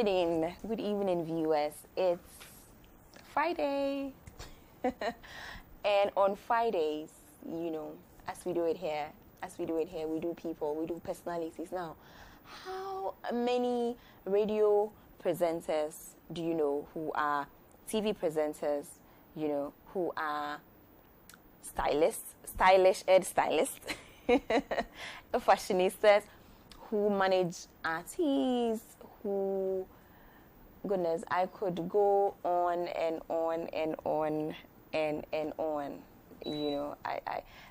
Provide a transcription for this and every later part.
Good evening, viewers. It's Friday. And on Fridays, as we do it here, we do people, we do personalities. Now, how many radio presenters do you know who are TV presenters, who are stylish, fashionistas, who manage artists, who, goodness, I could go on and on and on and on,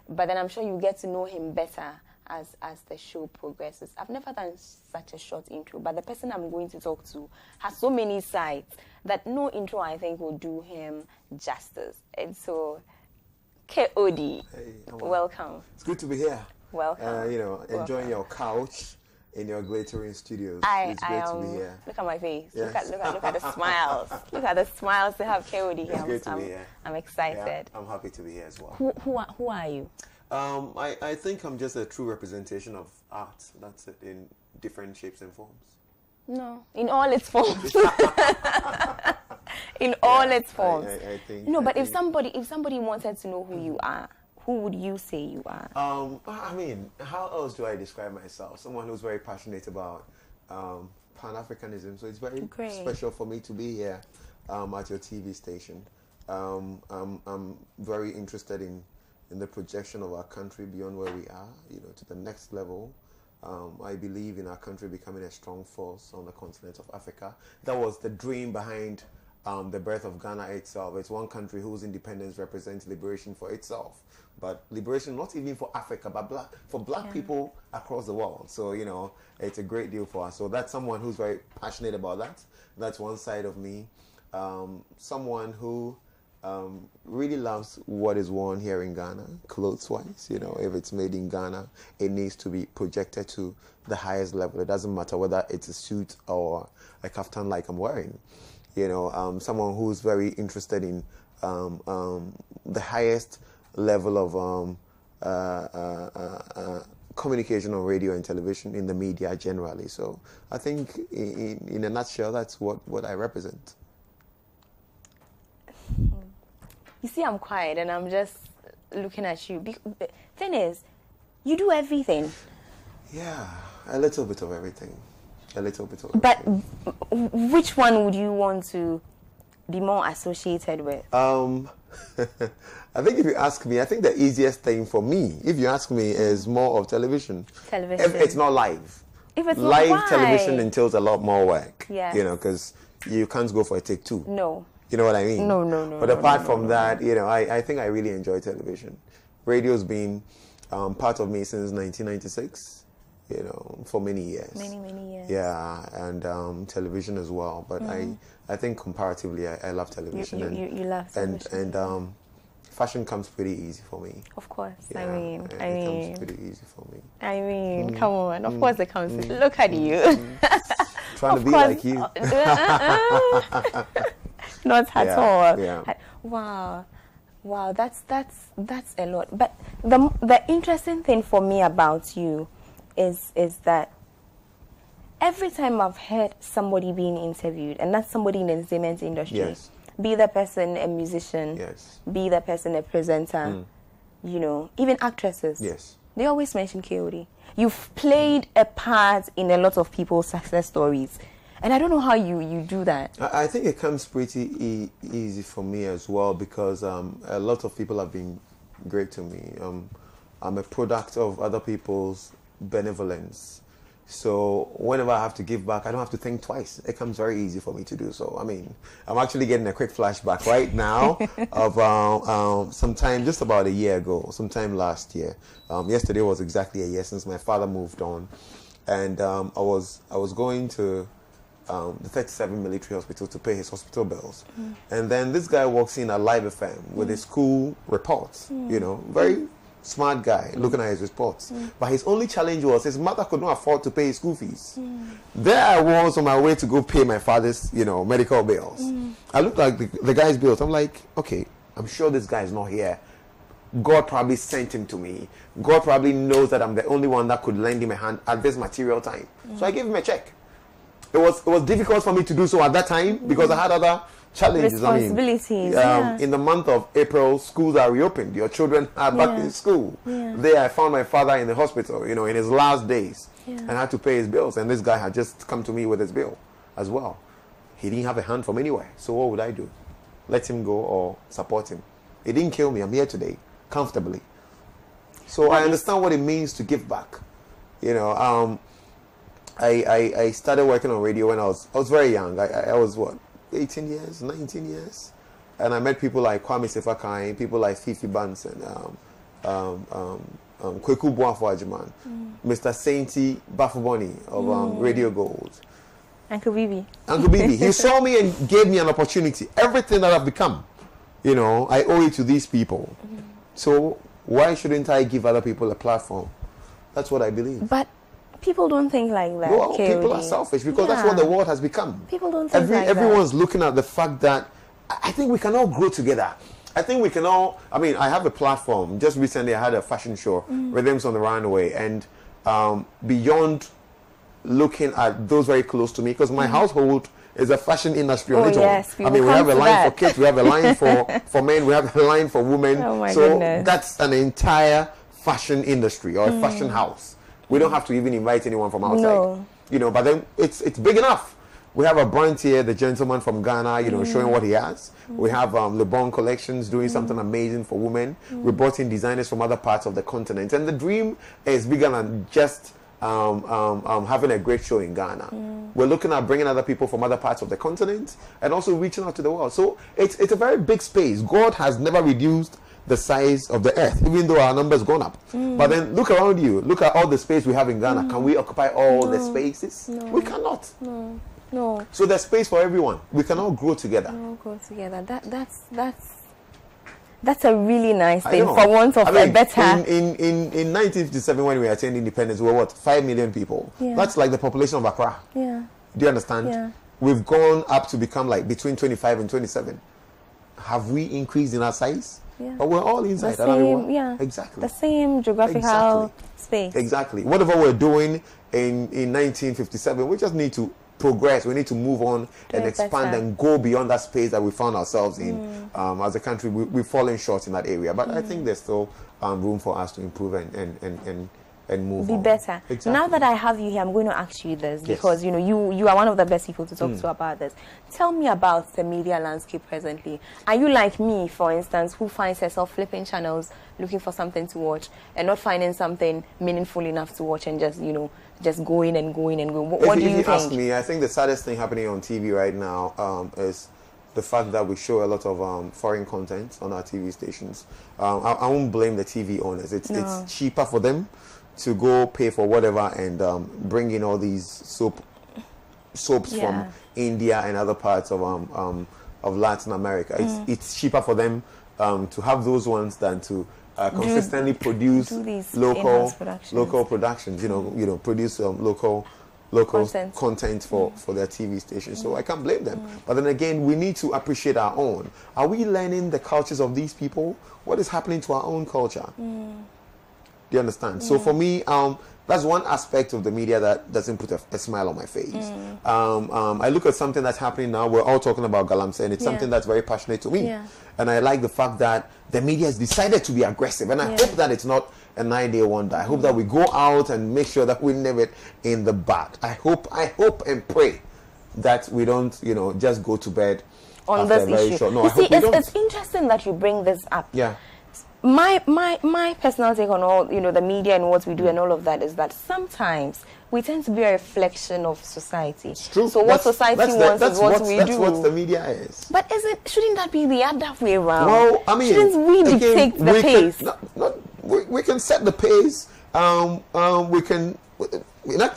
but then I'm sure you get to know him better as the show progresses. I've never done such a short intro, but the person I'm going to talk to has so many sides that no intro, I think, will do him justice. And so, KOD, hey, welcome. It's good to be here. Welcome. Enjoying your couch in your glittering studios. It's great to be here. Look at my face. Yes. Look at the smiles. Look at the smiles to have KOD here. It's great to be here. I'm excited. Yeah, I'm happy to be here as well. Who are you? I think I'm just a true representation of art. That's it, in different shapes and forms. No, in all its forms. In all its forms. I think. No, but if somebody wanted to know who you are, who would you say you are? I mean, how else do I describe myself? Someone who's very passionate about Pan-Africanism. So it's very special for me to be here at your TV station. I'm very interested in the projection of our country beyond where we are, to the next level. I believe in our country becoming a strong force on the continent of Africa. That was the dream behind the birth of Ghana itself. It's one country whose independence represents liberation for itself, but liberation not even for Africa, but for black people across the world. So, it's a great deal for us. So that's someone who's very passionate about that. That's one side of me. Someone who really loves what is worn here in Ghana, clothes-wise. If it's made in Ghana, it needs to be projected to the highest level. It doesn't matter whether it's a suit or a kaftan like I'm wearing. Someone who's very interested in the highest level of communication on radio and television, in the media generally. So I think in a nutshell, that's what I represent. You see, I'm quiet and I'm just looking at you. The thing is, you do everything. Yeah, a little bit of everything. But which one would you want to be more associated with? I think if you ask me, I think the easiest thing for me, if you ask me, is more of television. If it's not live. If it's live not television entails a lot more work. Yeah. Because you can't go for a take two. No. You know what I mean? No. But apart from that, I think I really enjoy television. Radio's been part of me since 1996. For many years. Many years. Yeah, and television as well. But I think comparatively, I love television. You love television. And fashion comes pretty easy for me. Of course. Yeah, it comes pretty easy for me. Come on. Of course it comes. Look at you. Trying to be like you. Not at all. Yeah. Wow. That's a lot. But the interesting thing for me about you is that every time I've heard somebody being interviewed, and that's somebody in the entertainment industry, be the person a musician, be the person a presenter, even actresses, they always mention KOD. You've played a part in a lot of people's success stories, and I don't know how you do that. I think it comes pretty easy for me as well, because a lot of people have been great to me. I'm a product of other people's benevolence. So whenever I have to give back, I don't have to think twice. It comes very easy for me to do so. I mean, I'm actually getting a quick flashback right now of sometime just about a year ago, sometime last year. Yesterday was exactly a year since my father moved on, and I was going to the 37 military hospital to pay his hospital bills, and then this guy walks in at Live FM with his school reports. Very smart guy looking at his reports. But his only challenge was his mother could not afford to pay his school fees. There I was on my way to go pay my father's, medical bills. I looked at the guy's bills. I'm like, okay, I'm sure this guy is not here. God probably sent him to me. God probably knows that I'm the only one that could lend him a hand at this material time. So I gave him a check. it was difficult for me to do so at that time because I had other challenges. Responsibilities. In the month of April, schools are reopened. Your children are back in school. There, I found my father in the hospital, in his last days, and I had to pay his bills. And this guy had just come to me with his bill as well. He didn't have a hand from anywhere. So what would I do? Let him go or support him? It didn't kill me. I'm here today, comfortably. So I understand what it means to give back. I started working on radio when I was very young. I was 18 years, 19 years, and I met people like Kwame Sefakai, people like Fifi Banson, Kweku Boafo Ajiman, Mr. Sainty Bafuboni of Radio Gold. Uncle Bibi. He saw me and gave me an opportunity. Everything that I've become, I owe it to these people. So why shouldn't I give other people a platform? That's what I believe. But people don't think like that. Well, people are selfish because that's what the world has become. People don't think like everyone's looking at the fact that I think we can all grow together. I think we can all, I have a platform. Just recently I had a fashion show, Rhythms on the Runway, and beyond looking at those very close to me, because my household is a fashion industry on its own. Yes, we have a line for kids, we have a line for men, we have a line for women. Oh my goodness. That's an entire fashion industry or a fashion house. We don't have to even invite anyone from outside. No. But then it's big enough. We have a brand here, the gentleman from Ghana, showing what he has. We have Le Bon Collections doing something amazing for women. We brought in designers from other parts of the continent. And the dream is bigger than just having a great show in Ghana. We're looking at bringing other people from other parts of the continent and also reaching out to the world. So it's a very big space. God has never reduced the size of the earth, even though our numbers gone up. But then look around you. Look at all the space we have in Ghana. Can we occupy all the spaces? No. We cannot. No. So there's space for everyone. We can all grow together. That's a really nice thing. For want of a better. In 1957, when we attained independence, we were 5 million people. That's like the population of Accra. Yeah. Do you understand? Yeah. We've gone up to become like between 25 and 27. Have we increased in our size? Yeah. But we're all inside. Exactly. The same geographical space. Exactly. Whatever we're doing in 1957, we just need to progress. We need to move on and expand and go beyond that space that we found ourselves in. As a country, we've fallen short in that area. But I think there's still room for us to improve and move on. Be better. Exactly. Now that I have you here, I'm going to ask you this because you are one of the best people to talk to about this. Tell me about the media landscape presently. Are you like me, for instance, who finds herself flipping channels, looking for something to watch, and not finding something meaningful enough to watch, and just going and going and going? What do you think? If you ask me, I think the saddest thing happening on TV right now is the fact that we show a lot of foreign content on our TV stations. I won't blame the TV owners. It's cheaper for them to go pay for whatever and bring in all these soaps from India and other parts of Latin America. It's cheaper for them to have those ones than to consistently produce local productions. Produce local content for their TV stations. So I can't blame them. But then again, we need to appreciate our own. Are we learning the cultures of these people? What is happening to our own culture? Do you understand? So for me, that's one aspect of the media that doesn't put a smile on my face. I look at something that's happening now. We're all talking about Galamsey, and it's something that's very passionate to me. And I like the fact that the media has decided to be aggressive. And I hope that it's not a 9-day wonder. I hope that we go out and make sure that we nip it in the bud. I hope and pray that we don't, just go to bed on this issue. No, it's interesting that you bring this up. Yeah. My personal take on all the media and what we do and all of that is that sometimes we tend to be a reflection of society. It's true. So what society wants is what we do. That's what the media is. But shouldn't that be the other way around? Well, I mean, shouldn't we dictate the pace? We can set the pace. We can,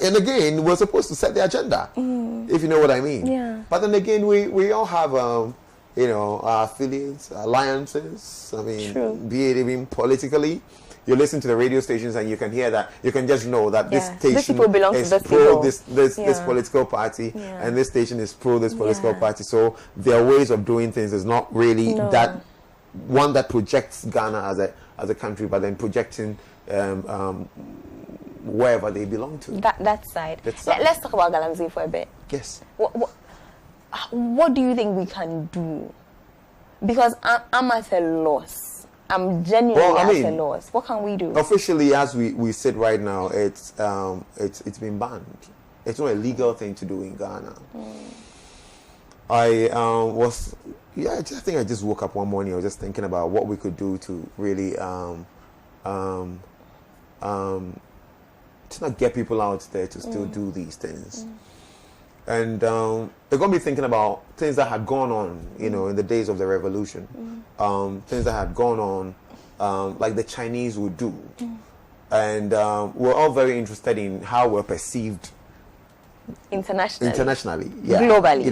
and again, we're supposed to set the agenda. If you know what I mean. Yeah. But then again, we all have our affiliates, alliances. I mean, True. be it even politically. You listen to the radio stations and you can hear that. You can just know that this station is pro this political party, and this station is pro this political party. So their ways of doing things is not really that one that projects Ghana as a country, but then projecting wherever they belong to. That side. Let's talk about Galamsey for a bit. Yes. What do you think we can do? Because I'm at a loss. I'm genuinely at a loss. What can we do? Officially, as we sit right now, it's been banned. It's not a legal thing to do in Ghana. I think I just woke up one morning. I was just thinking about what we could do to really to not get people out there to still do these things. And it got me thinking about things that had gone on, in the days of the revolution. Things that had gone on, like the Chinese would do. And we're all very interested in how we're perceived internationally, yeah, globally.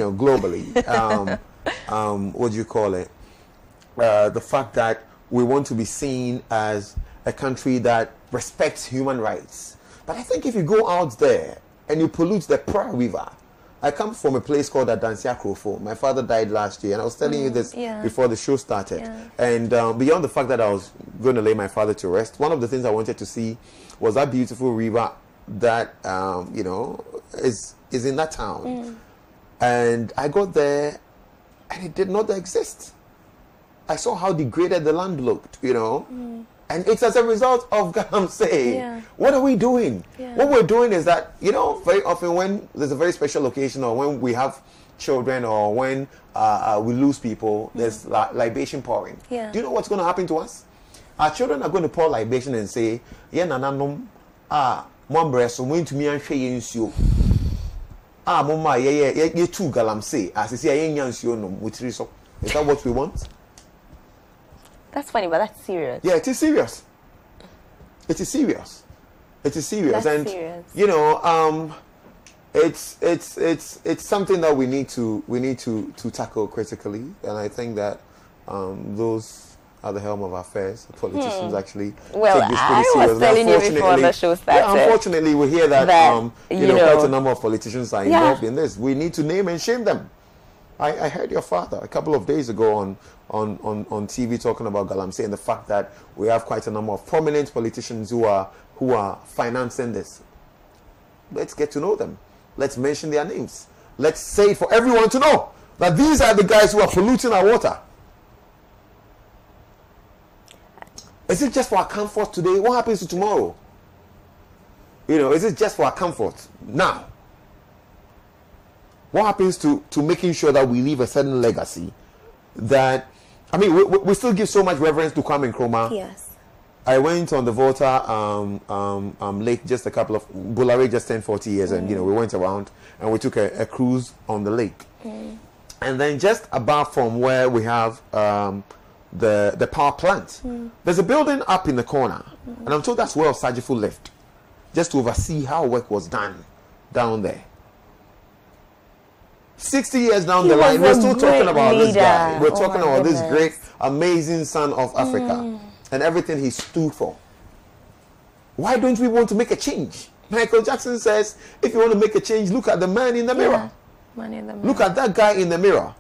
What do you call it? The fact that we want to be seen as a country that respects human rights. But I think if you go out there and you pollute the Pra River, I come from a place called Adansia Krofo. My father died last year, and I was telling you this before the show started. Yeah. And beyond the fact that I was going to lay my father to rest, one of the things I wanted to see was that beautiful river that is in that town. And I got there, and it did not exist. I saw how degraded the land looked, and it's as a result of Galamsey. Yeah. What are we doing? Yeah. What we're doing is that, very often when there's a very special occasion, or when we have children, or when we lose people, there's libation pouring. Yeah. Do you know what's going to happen to us? Our children are going to pour libation and say, "Yeah, nananum, mwambreso, mwintu miyanshe yensio. Mama, yeah, too Galamsey. As I say, yensio no mutriso." Is that what we want? That's funny, but that's serious. Yeah, it is serious. It is serious. It is serious. That's serious. It's something that we need to tackle critically, and I think that those at the helm of affairs, politicians actually take this pretty serious. I was telling you before the show started. Yeah, unfortunately, we hear that quite a number of politicians are involved in this. We need to name and shame them. I heard your father a couple of days ago on TV talking about Galamsey and the fact that we have quite a number of prominent politicians who are financing this. Let's get to know them. Let's mention their names. Let's say for everyone to know that these are the guys who are polluting our water. Is it just for our comfort today? What happens to tomorrow? Is it just for our comfort now? What happens to making sure that we leave a certain legacy? That, we still give so much reverence to Kwame Nkrumah. Yes. I went on the Volta lake just a couple of... Bulare just turned 40 years and, we went around and we took a cruise on the lake. And then just above from where we have the power plant, there's a building up in the corner. And I'm told that's where Osajifo lived, just to oversee how work was done down there. 60 years down the line, we're still talking about this guy. We're talking about this great, amazing son of Africa and everything he stood for. Why don't we want to make a change? Michael Jackson says, if you want to make a change, look at the man in the mirror. Man in the mirror. Look at that guy in the mirror.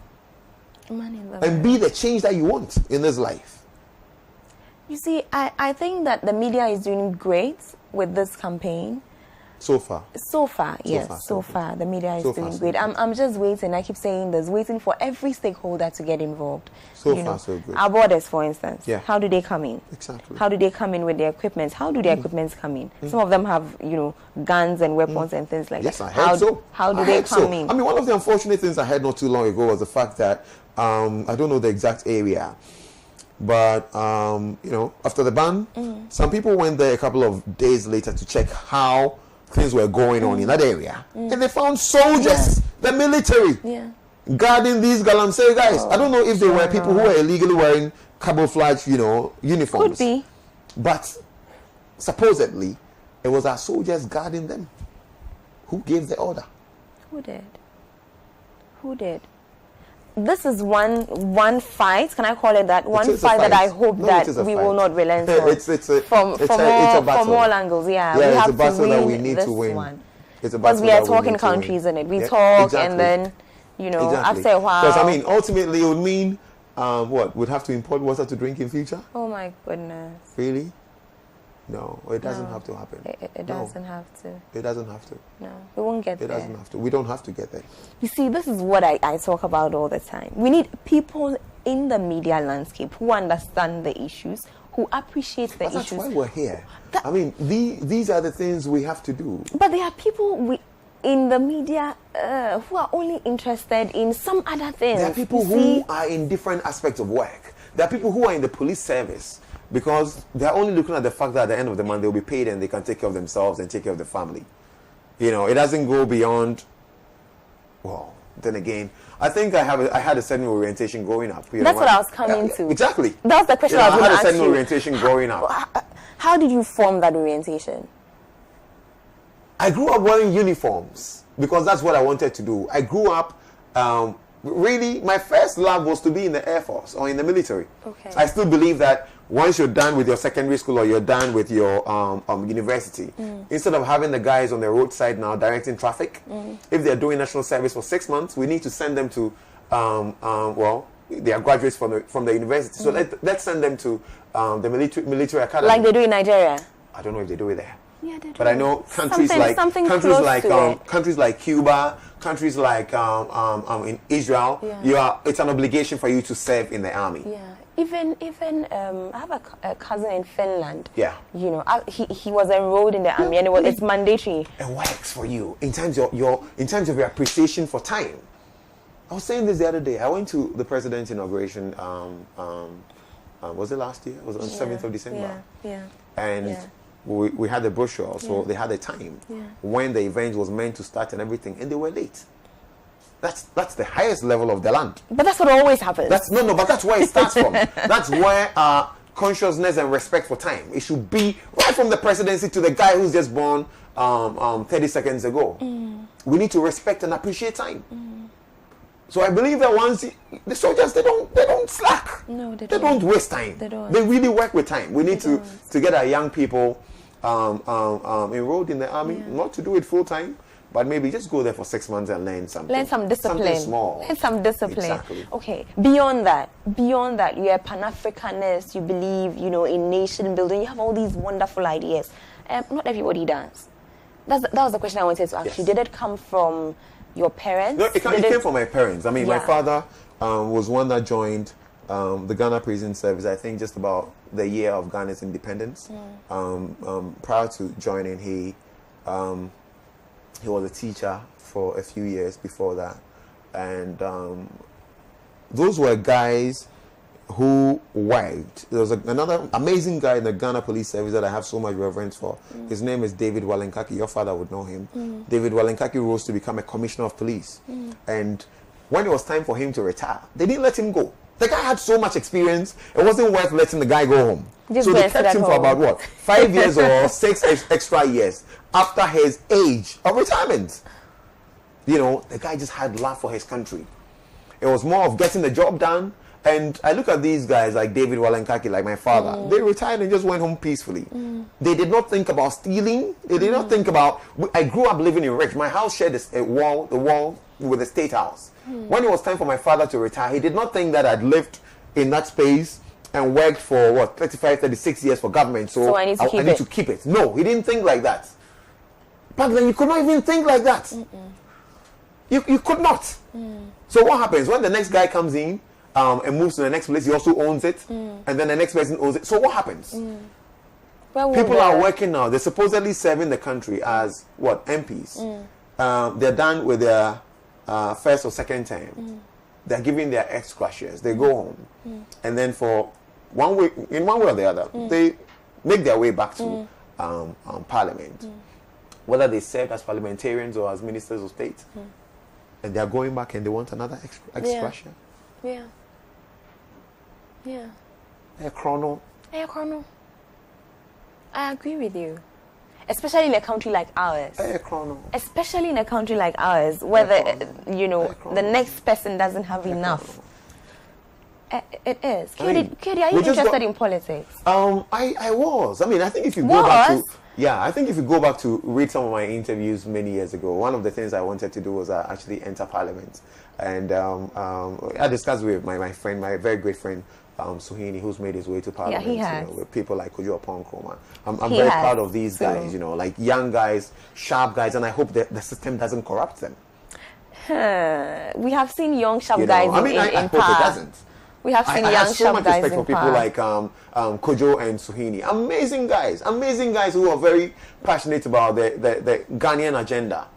And be the change that you want in this life. You see, I think that the media is doing great with this campaign. So far, yes. So far, the media is doing great. I'm just waiting. I keep saying this, waiting for every stakeholder to get involved. So good. Our borders, for instance. Yeah. How do they come in? Exactly. How do they come in with their equipment? How do their equipments come in? Some of them have, guns and weapons and things like that. Yes, I heard so. How do they come in? One of the unfortunate things I heard not too long ago was the fact that, I don't know the exact area, but, after the ban, some people went there a couple of days later to check how things were going on in that area, and they found soldiers, the military, guarding these Galamsey guys. I don't know if they were people who were illegally wearing camouflage, uniforms. Could be, but supposedly it was our soldiers guarding them. Who gave the order? Who did? This is one fight. Can I call it that? One fight that I hope that we will not relent on. From all angles. Yeah, we have it's a battle that we need to win. It's a battle because we are talking countries in it. We talk and then after a while. Because ultimately it would mean what? We'd have to import water to drink in future. Oh my goodness. Really? No, it doesn't have to happen. It doesn't have to. It doesn't have to. No, we won't get there. It doesn't have to. We don't have to get there. You see, this is what I talk about all the time. We need people in the media landscape who understand the issues, who appreciate the issues. That's why we're here. I mean, these are the things we have to do. But there are people in the media who are only interested in some other things. There are people who are in different aspects of work. There are people who are in the police service because they're only looking at the fact that at the end of the month they'll be paid and they can take care of themselves and take care of the family. You know, it doesn't go beyond. Well, then again, I think I had a certain orientation growing up. That's what I was coming to. Exactly. That was the question I was going to ask you. I had a certain orientation growing up. How did you form that orientation? I grew up wearing uniforms because that's what I wanted to do. I grew up, really, my first love was to be in the Air Force or in the military. Okay. I still believe that once you're done with your secondary school or you're done with your university, instead of having the guys on the roadside now directing traffic, if they're doing national service for 6 months, we need to send them to, well, they are graduates from the university. So let's send them to the military academy. Like they do in Nigeria? I don't know if they do it there. Yeah, they do. But I know countries like Cuba, countries like in Israel, it's an obligation for you to serve in the army. Yeah. Even I have a cousin in Finland. Yeah. You know, he was enrolled in the army and it's mandatory. It works for you in terms of your appreciation for time. I was saying this the other day. I went to the president's inauguration. Was it last year? It was on 7th of December. Yeah. And we had the brochure, so they had a time when the event was meant to start and everything, and they were late. That's the highest level of the land. But that's what always happens. But that's where it starts from. That's where consciousness and respect for time. It should be right from the presidency to the guy who's just born 30 seconds ago. We need to respect and appreciate time. So I believe that once the soldiers, they don't slack. No, they don't waste time. They don't. They really work with time. We need to get our young people enrolled in the army, not to do it full time, but maybe just go there for 6 months and learn something. Learn some discipline. Something small. Learn some discipline. Exactly. Okay. Beyond that, you're a Pan-Africanist. You believe, in nation building. You have all these wonderful ideas. Not everybody does. That was the question I wanted to ask you. Did it come from your parents? No, it came from my parents. I mean, my father was one that joined the Ghana Prison Service, I think just about the year of Ghana's independence. Prior to joining, he was a teacher for a few years before that. And those were guys who worked. There was another amazing guy in the Ghana Police Service that I have so much reverence for. His name is David Walenkaki. Your father would know him. David Walenkaki rose to become a commissioner of police. And when it was time for him to retire, they didn't let him go. The guy had so much experience, it wasn't worth letting the guy go home. So they kept him for about 5 years or 6 extra years after his age of retirement. The guy just had love for his country. It was more of getting the job done. And I look at these guys like David Walenkaki, like my father. They retired and just went home peacefully. They did not think about stealing. They did not think about... I grew up living in Rich. My house shared the wall with the State House. When it was time for my father to retire, he did not think that I'd lived in that space and worked for 35, 36 years for government. So I need to keep it. No, he didn't think like that. Back then, you could not even think like that. You could not. So what happens when the next guy comes in and moves to the next place? He also owns it, and then the next person owns it. So what happens? People are working now. They're supposedly serving the country as MPs. They're done with their first or second term. They're giving their ex-gracias. They go home, and then for one way or the other, they make their way back to Parliament, whether they served as parliamentarians or as ministers of state, and they're going back and they want another ex-gracia. A chrono. I agree with you. Especially in a country like ours. Especially in a country like ours, where the next person doesn't have enough. It is. KOD, are you interested in politics? I was. I mean, I think if you go back to... Yeah, I think if you go back to read some of my interviews many years ago, one of the things I wanted to do was actually enter Parliament. And I discussed with my friend, my very great friend, Suhini, who's made his way to Parliament. Yeah, he has. With people like Kofi Okyere Darko. I'm very proud of these guys, like young guys, sharp guys, and I hope that the system doesn't corrupt them. We have seen young sharp guys I hope it doesn't. We have seen young sharp guys in for people like Kojo and Suhini. Amazing guys who are very passionate about the Ghanaian agenda.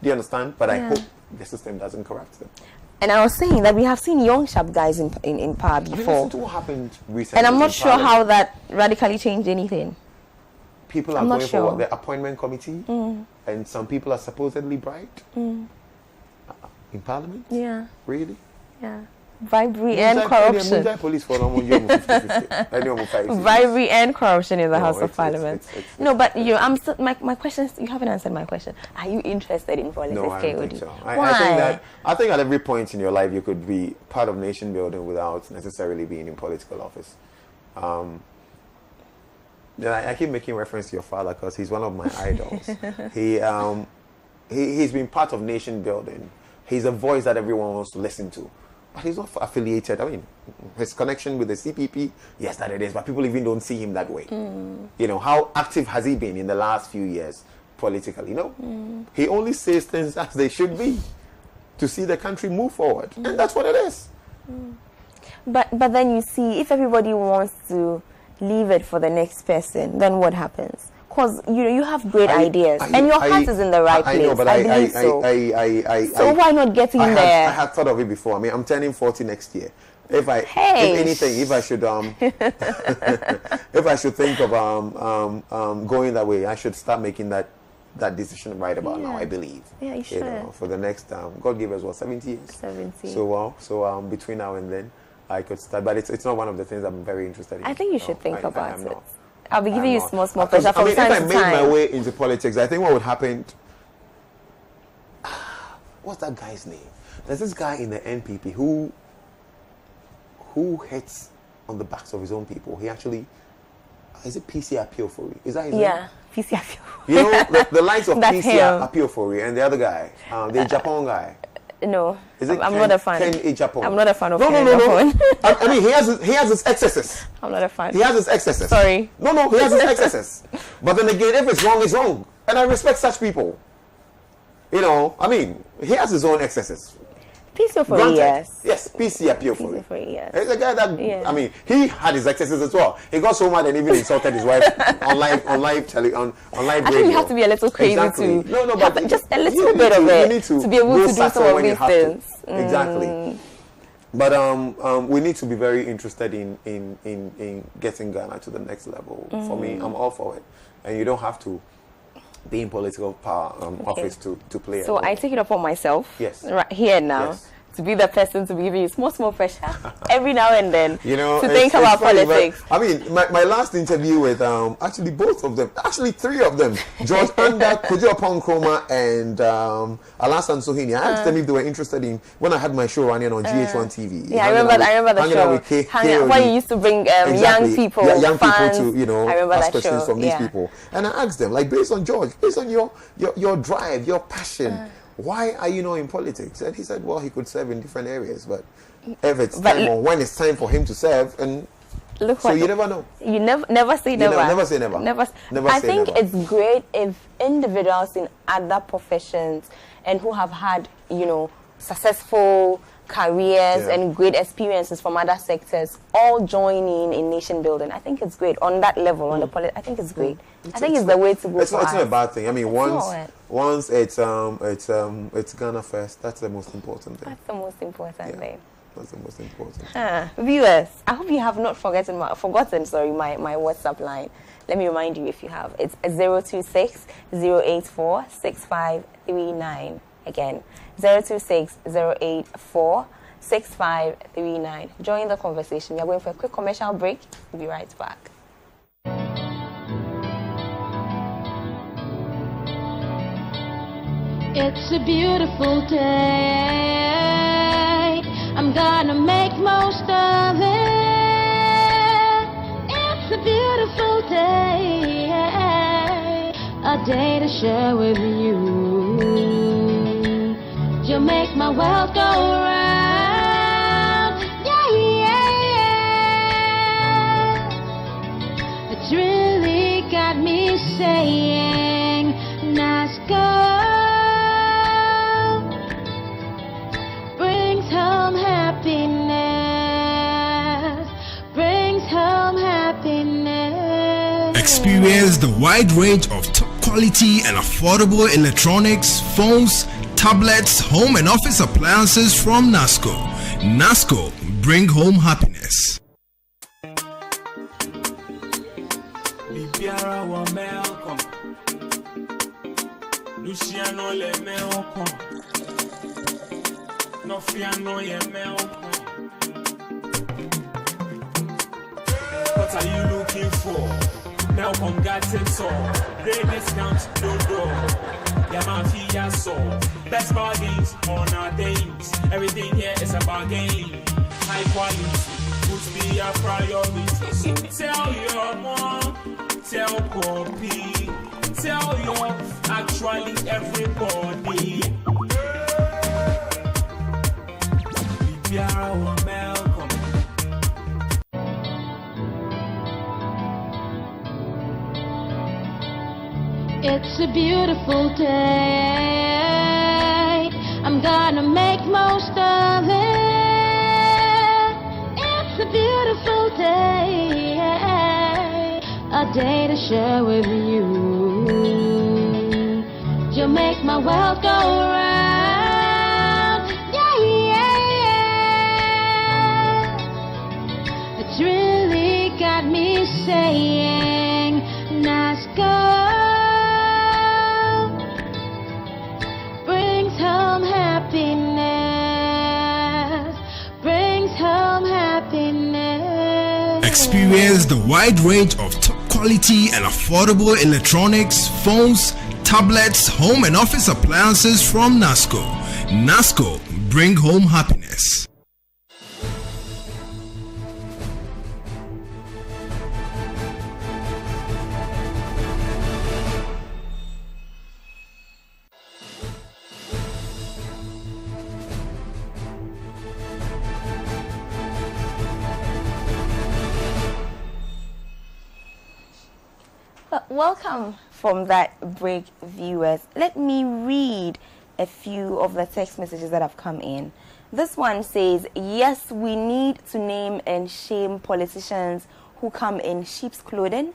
Do you understand? But I hope the system doesn't corrupt them. And I was saying that we have seen young sharp guys in power before. Listen to what happened recently. And I'm not sure how that radically changed anything. People are going for the appointment committee, and some people are supposedly bribed in Parliament. Yeah. Really? Yeah. Bribery and corruption. Bribery and corruption in the House of Parliament. No, but my question is, you haven't answered my question. Are you interested in politics, No, I don't KOD? think so. Why? I think at every point in your life you could be part of nation building without necessarily being in political office. I keep making reference to your father because he's one of my idols. He's been part of nation building. He's a voice that everyone wants to listen to. But he's not affiliated. I mean, his connection with the CPP, yes, that it is. But people even don't see him that way. How active has he been in the last few years politically? He only says things as they should be to see the country move forward. And that's what it is. But then you see, if everybody wants to leave it for the next person, then what happens? Because you have great ideas, and your heart is in the right place. Know, but I believe so. So why not get in there? I had thought of it before. I mean, I'm turning 40 next year. If I should if I should think of going that way, I should start making that decision right about now. I believe. Yeah, you should. For the next God gave us 70 years. 70. So between now and then, I could start. But it's not one of the things I'm very interested in. I think you should think about it. I'll be giving you small pressure from time to time. If I made my way into politics, I think what would happen... What's that guy's name? There's this guy in the NPP who hits on the backs of his own people. He actually... Is it PC Apiofori? Is that his name? Yeah, PC Apiofori. The likes of PC Apiofori and the other guy, the Japan guy. No, I'm not a fan. Ken Japan. I'm not a fan of Ken Japan. I mean, he has his excesses. I'm not a fan. He has his excesses. Sorry. No, he has his excesses. But then again, if it's wrong, it's wrong. And I respect such people. I mean, he has his own excesses. PC Apiofori, yes. Yes, PC Apiofori. Yes. He's a guy that, I mean, he had his excesses as well. He got so mad and even insulted his wife on live radio. I think you have to be a little crazy to but just a little bit of it to be able to do some of these things. Exactly. But we need to be very interested in getting Ghana to the next level. For me, I'm all for it. And you don't have to be in political power office to play it. So I take it upon myself, yes, right here now, to be the person to be giving you small pressure every now and then to think about politics. I mean, my last interview with actually both of them, actually three of them, George Anda, Kofi Okyere and Alasan Suhini. I asked them if they were interested in when I had my show running on GH1 TV. Yeah, I remember the show. When you used to bring young people, fans, to ask questions from these people. And I asked them, like, based on George, based on your drive, your passion. Why are you not in politics? And he said, well, he could serve in different areas, but if it's time or when it's time for him to serve, and so you never know. You never say never. Never say never. I think it's great if individuals in other professions and who have had, successful careers and great experiences from other sectors all join in nation building. I think it's great on that level, on the I think it's great. I think it's the way to go. It's not a bad thing. I mean, once it's Ghana first. That's the most important thing. That's the most important thing. That's the most important. Viewers, I hope you have not forgotten my WhatsApp line. Let me remind you if you have. It's 026-084-6539. Again, 026-084-6539. Join the conversation. We are going for a quick commercial break. We'll be right back. It's a beautiful day. I'm gonna make most of it. It's a beautiful day. A day to share with you. You'll make my world go round. Yeah, yeah, got me saying, Nasco brings home happiness, brings home happiness. Experience the wide range of top quality and affordable electronics, phones, tablets, home and office appliances from Nasco. Nasco, bring home happiness. What are you looking for? Melcom got it all. Great discounts, no door. Yamafia so. Best bargains on our days. Everything here is a bargain. High quality, would be a priority. So tell your mom, tell Kofi, tell your actually everybody. Melcom. It's a beautiful day. I'm gonna make most of it. It's a beautiful day. A day to share with you. You make my world go round. Yeah, yeah, yeah. It's really got me saying, Nasco brings home happiness, brings home happiness. Experience the wide range of top quality and affordable electronics, phones, tablets, home and office appliances from Nasco. Nasco, bring home happiness. Welcome from that break, viewers. Let me read a few of the text messages that have come in. This one says, yes, we need to name and shame politicians who come in sheep's clothing,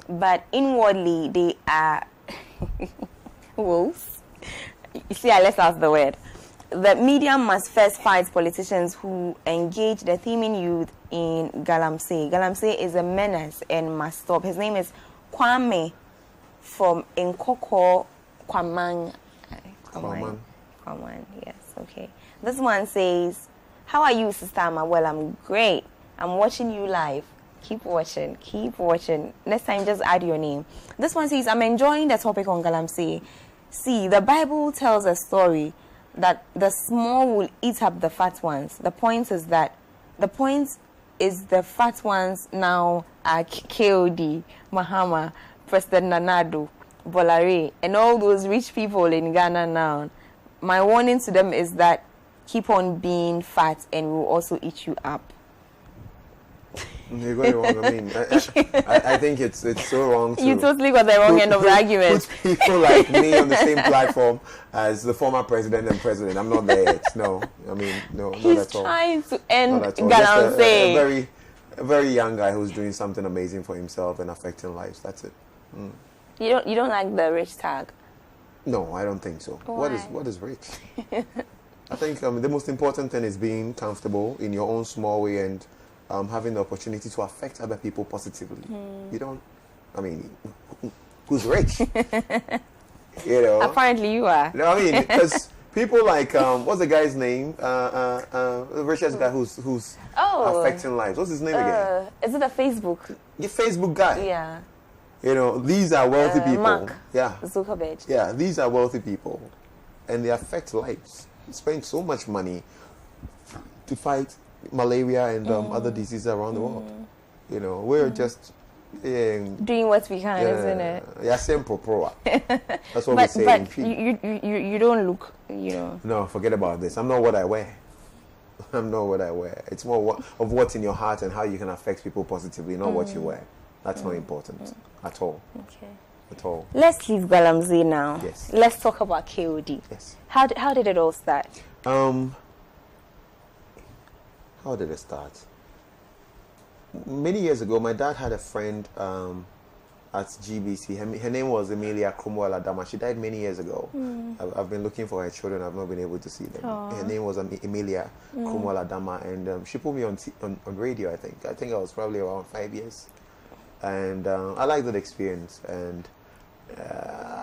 but inwardly they are wolves. You see, I left out the word. The media must first fight politicians who engage the teeming youth in Galamsey. Galamsey is a menace and must stop. His name is Kwame from Nkoko Kwaman. Kwaman, yes, okay. This one says, how are you, Sister Ama? Well, I'm great. I'm watching you live. Keep watching, keep watching. Next time, just add your name. This one says, I'm enjoying the topic on Galamsey. See, the Bible tells a story that the small will eat up the fat ones. The point is the fat ones now are KOD, Mahama, President Nanado, Bolare, and all those rich people in Ghana now. My warning to them is that keep on being fat and we'll also eat you up. You're going wrong. I mean, I think it's so wrong to... You totally got the wrong end of the argument. Put people like me on the same platform as the former president and president. I'm not there yet. No. I mean, no, not at all. He's trying to end Galamsey. A very young guy who's doing something amazing for himself and affecting lives. That's it. Mm. You don't like the rich tag? No, I don't think so. Why? What is rich? I think the most important thing is being comfortable in your own small way and having the opportunity to affect other people positively. You don't, I mean, who's rich? You know? Apparently you are. No, I mean, because people like, what's the guy's name? The richest guy who's affecting lives. What's his name again? Is it a Facebook? Your Facebook guy. Yeah. You know, these are wealthy people. Mark Yeah. Zuckerberg. Yeah, these are wealthy people. And they affect lives. They spend so much money to fight malaria and other diseases around the world. You know, we're just doing what we can, isn't it? Yeah, simple pro. That's what we say. But you don't look, you know. No, forget about this. I'm not what I wear. I'm not what I wear. It's more of what's in your heart and how you can affect people positively, not what you wear. That's not important at all. Okay. At all. Let's leave Galamsey now. Yes. Let's talk about KOD. Yes. How did it all start? How did it start? Many years ago, my dad had a friend at GBC. Her name was Emilia Kromwell Adama. She died many years ago. I've been looking for her children. I've not been able to see them. Her name was Emilia Kromwell Adama, and she put me on radio. I think I was probably around 5 years, and I liked that experience. And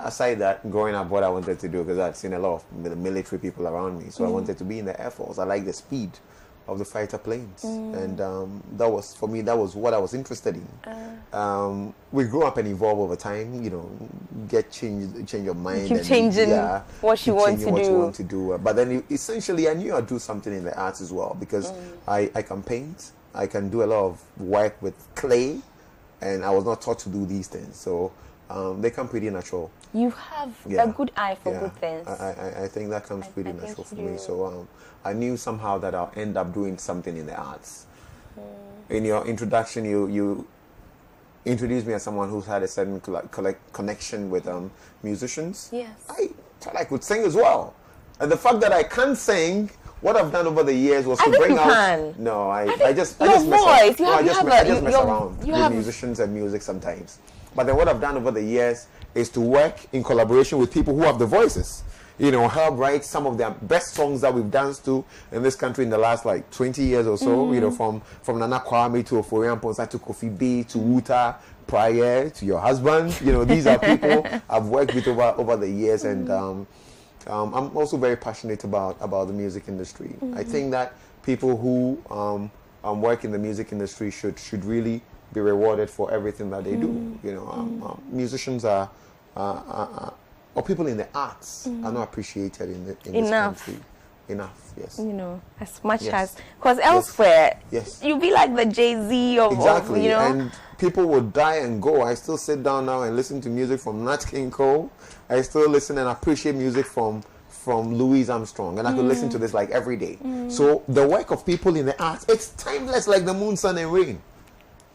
aside that, growing up, what I wanted to do, because I'd seen a lot of military people around me, so I wanted to be in the Air Force. I liked the speed of the fighter planes, and that was, for me, that was what I was interested in. We grew up and evolve over time, you know, change your mind, keep and changing what you want to do. But then essentially, I knew I'd do something in the arts as well, because I can paint, I can do a lot of work with clay, and I was not taught to do these things, so they come pretty natural. You have a good eye for good things. I think that comes pretty natural for me. So I knew somehow that I'll end up doing something in the arts. In your introduction, you introduced me as someone who's had a certain connection with musicians. Yes. I thought I could sing as well. And the fact that I can't sing, what I've done over the years was to bring out. Can. No, I just your mess voice. I just mess your, around with musicians and music sometimes. But then what I've done over the years is to work in collaboration with people who have the voices. You know, help write some of the best songs that we've danced to in this country in the last like 20 years or so. You know, from Nana Kwame to Oforian Ponsa to Kofi B to Wuta, Prior to your husband. You know, these are people I've worked with over the years, and I'm also very passionate about the music industry. I think that people who work in the music industry should really be rewarded for everything that they do. You know, musicians are or people in the arts are not appreciated in this country enough. Yes, you know, as much as, because elsewhere, you'd be like the Jay-Z of exactly. You know, and people would die and go. I still sit down now and listen to music from Nat King Cole. I still listen and appreciate music from Louis Armstrong, and I could listen to this like every day. So the work of people in the arts, it's timeless, like the moon, sun, and rain.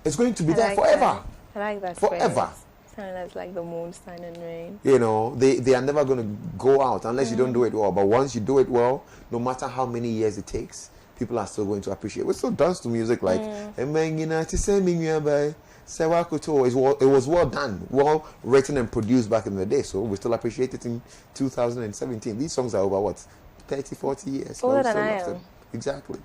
It's going to be there forever. I like that. Forever. Timeless, like the moon, sun, and rain. You know, they are never going to go out unless you don't do it well. But once you do it well, no matter how many years it takes, people are still going to appreciate. We still dance to music like it was well done, well written and produced back in the day. So we still appreciate it in 2017. These songs are over 30, 40 years. Older than I am. Exactly.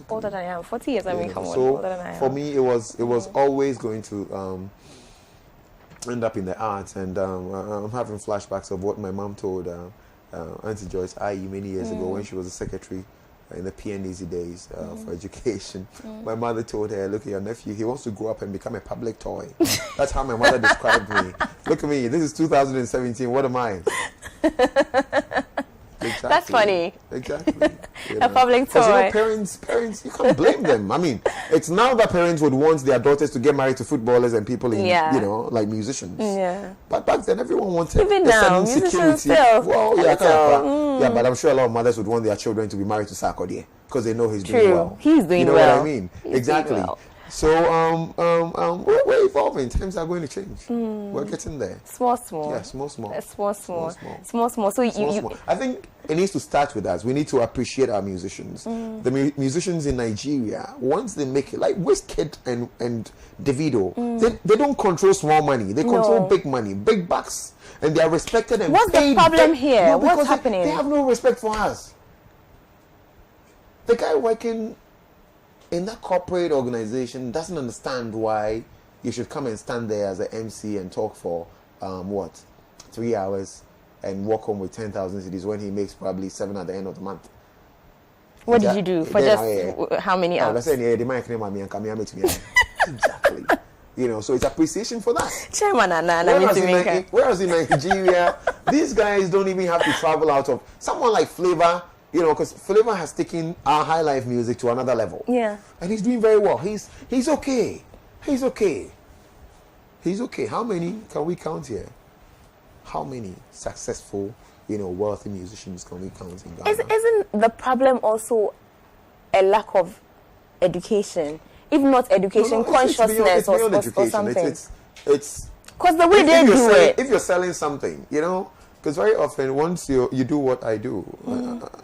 Older than I am. 40 years, I mean, come on. So older than I am. for me, it was always going to end up in the arts, and I'm having flashbacks of what my mom told Auntie Joyce many years ago when she was a secretary in the PNEZ days for education. My mother told her, "Look at your nephew, he wants to grow up and become a public toy." That's how my mother described me. Look at me, this is 2017, what am I? Exactly. That's funny. Exactly. A public toy. You know, parents, you can't blame them. I mean, it's now that parents would want their daughters to get married to footballers and people in, you know, like musicians. Yeah. But back then, everyone wanted even now, musicians still. Well, yeah, but I'm sure a lot of mothers would want their children to be married to KOD because they know he's doing well. He's doing well. You know what I mean? Exactly. So we're evolving. Times are going to change. We're getting there. Small. Yeah, small. Small. So you. I think it needs to start with us. We need to appreciate our musicians. The musicians in Nigeria, once they make it, like Wizkid and Davido, they don't control small money. They control big money, big bucks, and they are respected and what's paid. The problem here? No, what's happening? They have no respect for us. The guy working in that corporate organization doesn't understand why you should come and stand there as an MC and talk for 3 hours and walk home with 10,000 cedis when he makes probably 7 at the end of the month. What did you do for just how many hours? Exactly. You know, so it's appreciation for that. Whereas in Nigeria, these guys don't even have to travel out of someone like Flavor. You know, because Flavor has taken our high life music to another level. Yeah. And he's doing very well. He's okay. He's okay. How many can we count here? How many successful, wealthy musicians can we count in Ghana? Isn't the problem also a lack of education? if not education, consciousness or something. It's because the way they do it. If you're selling something, you know, because very often once you do what I do,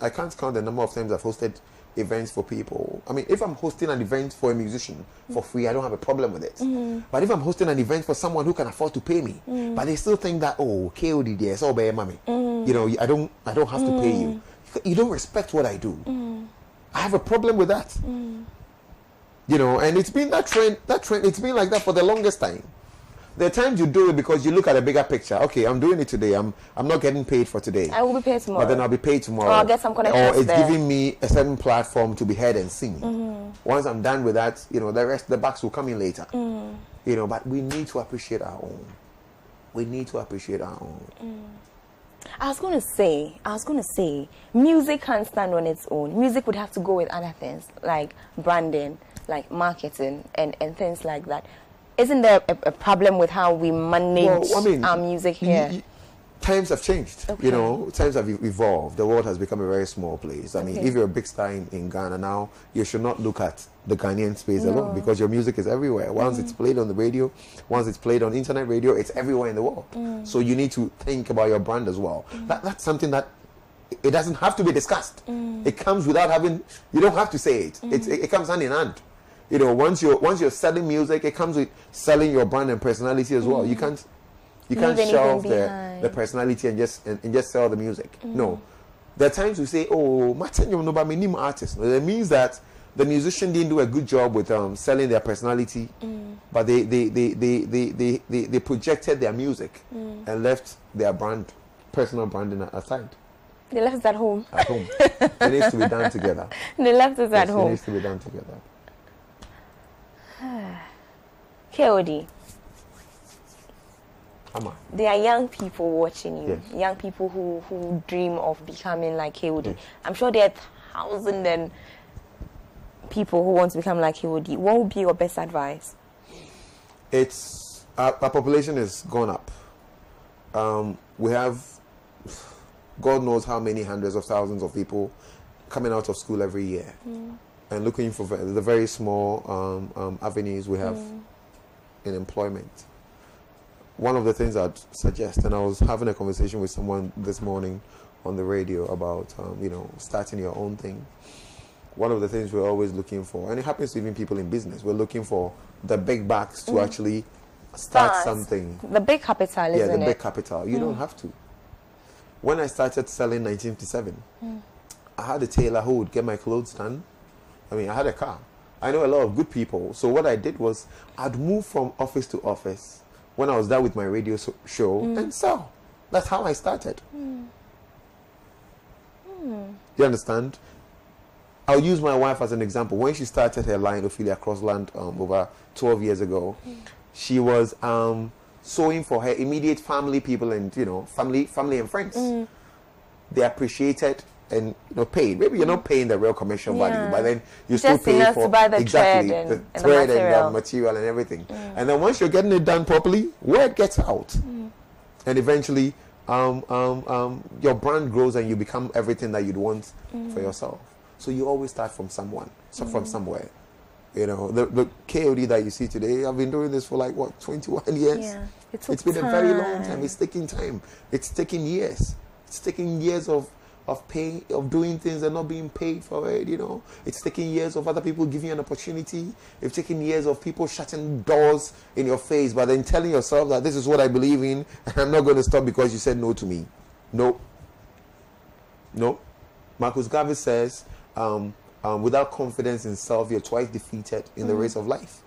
I can't count the number of times I've hosted events for people. I mean, if I'm hosting an event for a musician for free, I don't have a problem with it. But if I'm hosting an event for someone who can afford to pay me, but they still think that, oh, KOD, yes, oh, baby, mommy, you know, I don't have to pay you. You don't respect what I do. I have a problem with that. You know, and it's been that trend, it's been like that for the longest time. There are times you do it because you look at a bigger picture. Okay, I'm doing it today. I'm not getting paid for today. I will be paid tomorrow. But then I'll be paid tomorrow. Or I'll get some connections. Or it's giving me a certain platform to be heard and seen. Once I'm done with that, you know, the backs will come in later. You know, but we need to appreciate our own. We need to appreciate our own. I was going to say, music can't stand on its own. Music would have to go with other things like branding, like marketing, and things like that. Isn't there a problem with how we manage our music here? Times have changed. Okay. You know, times have evolved. The world has become a very small place. I mean, if you're a big star in Ghana now, you should not look at the Ghanaian space alone, because your music is everywhere. Once it's played on the radio, once it's played on internet radio, it's everywhere in the world. So you need to think about your brand as well. That's something that it doesn't have to be discussed. It comes without having, you don't have to say it. It comes hand in hand. You know, once you're selling music, it comes with selling your brand and personality as well. You can't shelve the personality and just sell the music. No, there are times we say, "Oh, my artist." It means that the musician didn't do a good job with selling their personality, but they projected their music and left their personal branding aside. They left it at home. At home, it needs to be done together. They left it at home. It needs to be done together. KOD. Ama. There are young people watching you. Yes. Young people who dream of becoming like KOD. Yes. I'm sure there are thousands and people who want to become like KOD. What would be your best advice? It's our population has gone up. We have God knows how many hundreds of thousands of people coming out of school every year. And looking for the very small avenues we have in employment. One of the things I'd suggest, and I was having a conversation with someone this morning on the radio about, you know, starting your own thing. One of the things we're always looking for, and it happens to even people in business, we're looking for the big bucks to actually start something. The big capital, isn't it? Yeah, the big capital. You don't have to. When I started selling in 1957, I had a tailor who would get my clothes done. I mean, I had a car. I know a lot of good people. So what I did was I'd move from office to office when I was done with my radio show and sell. That's how I started. You understand? I'll use my wife as an example. When she started her line, Ophelia Crossland, over 12 years ago, she was sewing for her immediate family people and, you know, family and friends. They appreciated and, you know, paid. Maybe you're not paying the real commercial value, but then you still pay for to buy the exactly thread the thread and the material and everything. And then once you're getting it done properly, word gets out, and eventually your brand grows and you become everything that you'd want for yourself. So you always start from someone, from somewhere. You know, the KOD that you see today, I've been doing this for like, what, 21 years? Yeah, it's been a very long time. It's taking time. It's taking years. It's taking years of doing things and not being paid for it, you know. It's taking years of other people giving you an opportunity. It's taking years of people shutting doors in your face, but then telling yourself that this is what I believe in and I'm not going to stop because you said no to me. No. Marcus Garvey says, without confidence in self, you're twice defeated in the race of life.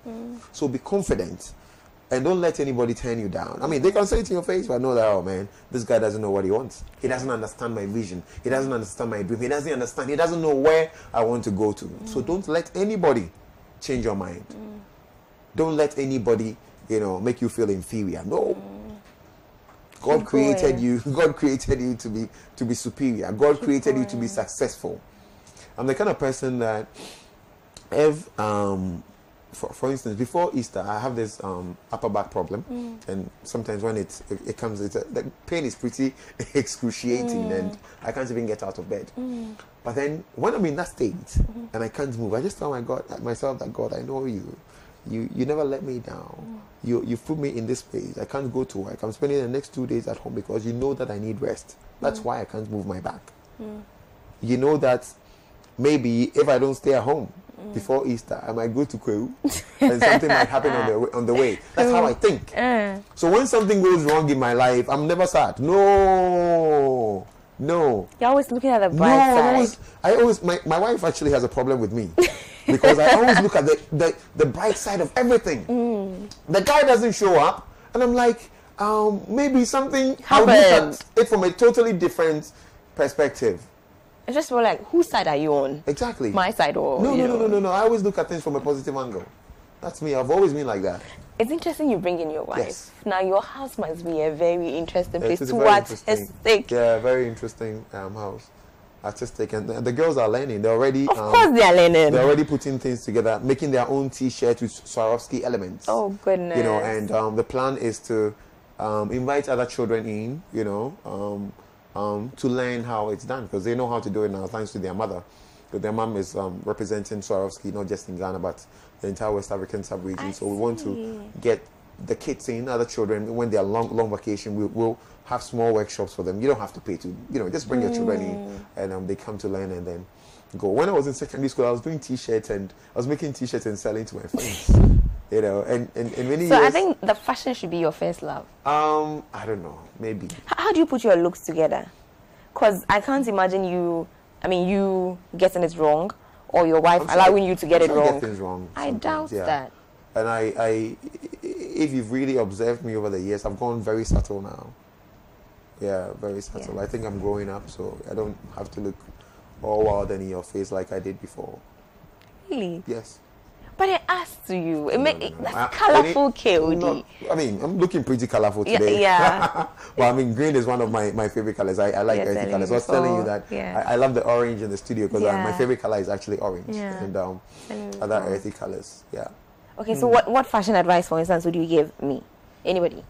So be confident. And don't let anybody turn you down. I mean, they can say it in your face, but know that, oh man, this guy doesn't know what he wants. He doesn't understand my vision. He doesn't understand my dream. He doesn't know where I want to go to. So don't let anybody change your mind. Don't let anybody, you know, make you feel inferior. No. God created you. God created you to be superior. God created you to be successful. I'm the kind of person that if for instance, before Easter, I have this upper back problem, and sometimes when it comes, the pain is pretty excruciating, and I can't even get out of bed. But then when I'm in that state and I can't move, I just tell myself that God, I know you. You never let me down. You put me in this place. I can't go to work. I'm spending the next 2 days at home because you know that I need rest. That's why I can't move my back. You know that maybe if I don't stay at home before Easter, I might go to Kwewu and something might happen on the way. That's how I think. So when something goes wrong in my life, I'm never sad. No. You're always looking at the bright side. I always my wife actually has a problem with me. Because I always look at the bright side of everything. The guy doesn't show up, and I'm like, maybe something happened. I'll look at it from a totally different perspective. It's just more like, whose side are you on? Exactly. My side or No. I always look at things from a positive angle. That's me. I've always been like that. It's interesting you bring in your wife. Yes. Now your house must be a very interesting place. It's To what artistic. Yeah, very interesting house. Artistic, and the girls are learning. They're already of course they are learning. They're already putting things together, making their own T-shirt with Swarovski elements. Oh goodness! You know, and the plan is to invite other children in. You know, to learn how it's done, because they know how to do it now thanks to their mother. But their mom is representing Swarovski not just in Ghana but the entire West African sub-region. So we want to get the kids in, other children, when they are long vacation. We'll have small workshops for them. You don't have to pay to, just bring your children in, and they come to learn and then go. When I was in secondary school, I was doing T-shirts, and I was making T-shirts and selling to my friends. And many years. So I think the fashion should be your first love. I don't know, maybe. How do you put your looks together? Because I can't imagine you getting it wrong, or your wife allowing you to get it wrong. Get things wrong. I doubt that. And I, if you've really observed me over the years, I've gone very subtle now. Yeah, very subtle. Yeah. I think I'm growing up, so I don't have to look all wild and in your face like I did before. Really? Yes. But it adds to you. That's colorful KOD. I'm looking pretty colorful today. Yeah. Well, green is one of my favorite colors. I like earthy colors. I was telling you that I love the orange in the studio because my favorite color is actually orange and other earthy colors. Yeah. Okay, so what fashion advice, for instance, would you give me? Anybody?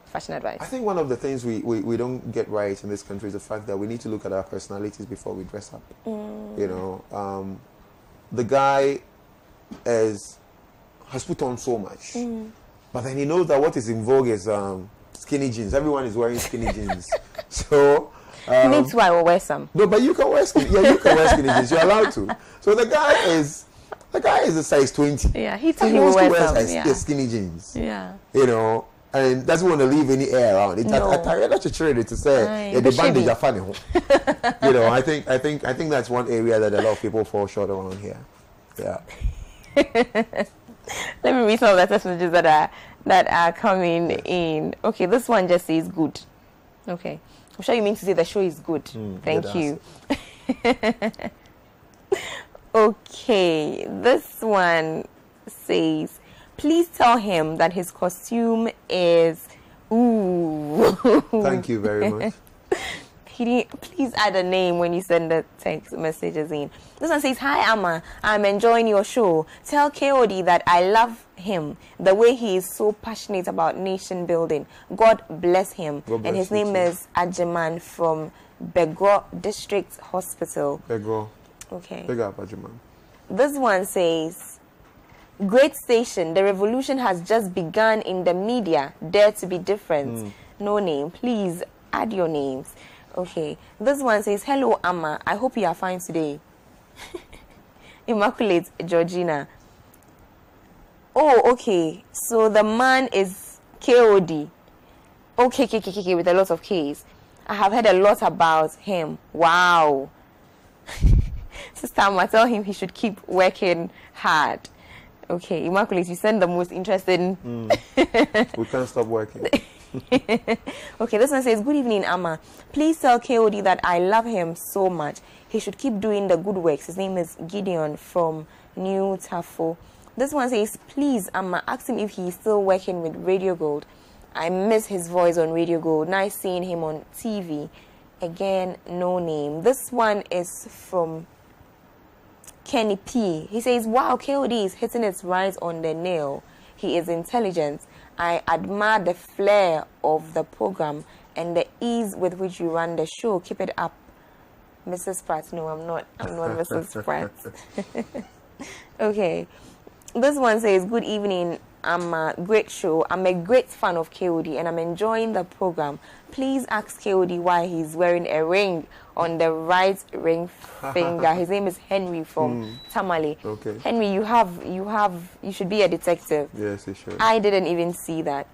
Fashion advice. I think one of the things we don't get right in this country is the fact that we need to look at our personalities before we dress up. The guy has put on so much, but then he knows that what is in vogue is skinny jeans. Everyone is wearing skinny jeans. So me too, I will wear some. No, but you can wear skinny. Yeah, you can wear skinny jeans. You're allowed to. So the guy is a size 20. Yeah, he will wear some. Skinny jeans. Yeah. And doesn't want to leave any air around. It's to say the bandage are funny. I think that's one area that a lot of people fall short around here. Yeah. Let me read some of the text messages that are coming in. Okay, this one just says good. Okay, I'm sure you mean to say the show is good. Thank you. Okay, this one says, please tell him that his costume is ooh. Thank you very much. Please add a name when you send the text messages in. This one says, hi Ama, I'm enjoying your show. Tell KOD that I love him, the way he is so passionate about nation building. God bless him. And his name is Ajiman from Begro District Hospital. Begro. Okay. Big up, Ajiman. This one says, great station, the revolution has just begun in the media. Dare to be different. No name. Please add your names. Okay, this one says, hello Ama, I hope you are fine today. Immaculate Georgina. Oh, okay, so the man is KOD. Okay, with a lot of K's. I have heard a lot about him. Wow. Sister Ama, tell him he should keep working hard. Okay, Immaculate, you send the most interesting. We can't stop working. Okay, this one says, good evening Ama, please tell KOD that I love him so much. He should keep doing the good works. His name is Gideon from New Tafo. This one says, please Ama, ask him if he is still working with Radio Gold. I miss his voice on Radio Gold. Nice seeing him on TV. Again, no name. This one is from Kenny P. He says, wow, KOD is hitting its right on the nail. He is intelligent. I admire the flair of the program and the ease with which you run the show. Keep it up. Mrs. Pratt. No, I'm not Mrs. Pratt. Okay. This one says, good evening. I'm a great show. I'm a great fan of KOD and I'm enjoying the program. Please ask KOD why he's wearing a ring on the right ring finger. His name is Henry from Tamale. Okay. Henry, you should be a detective. Yes, you should. I didn't even see that.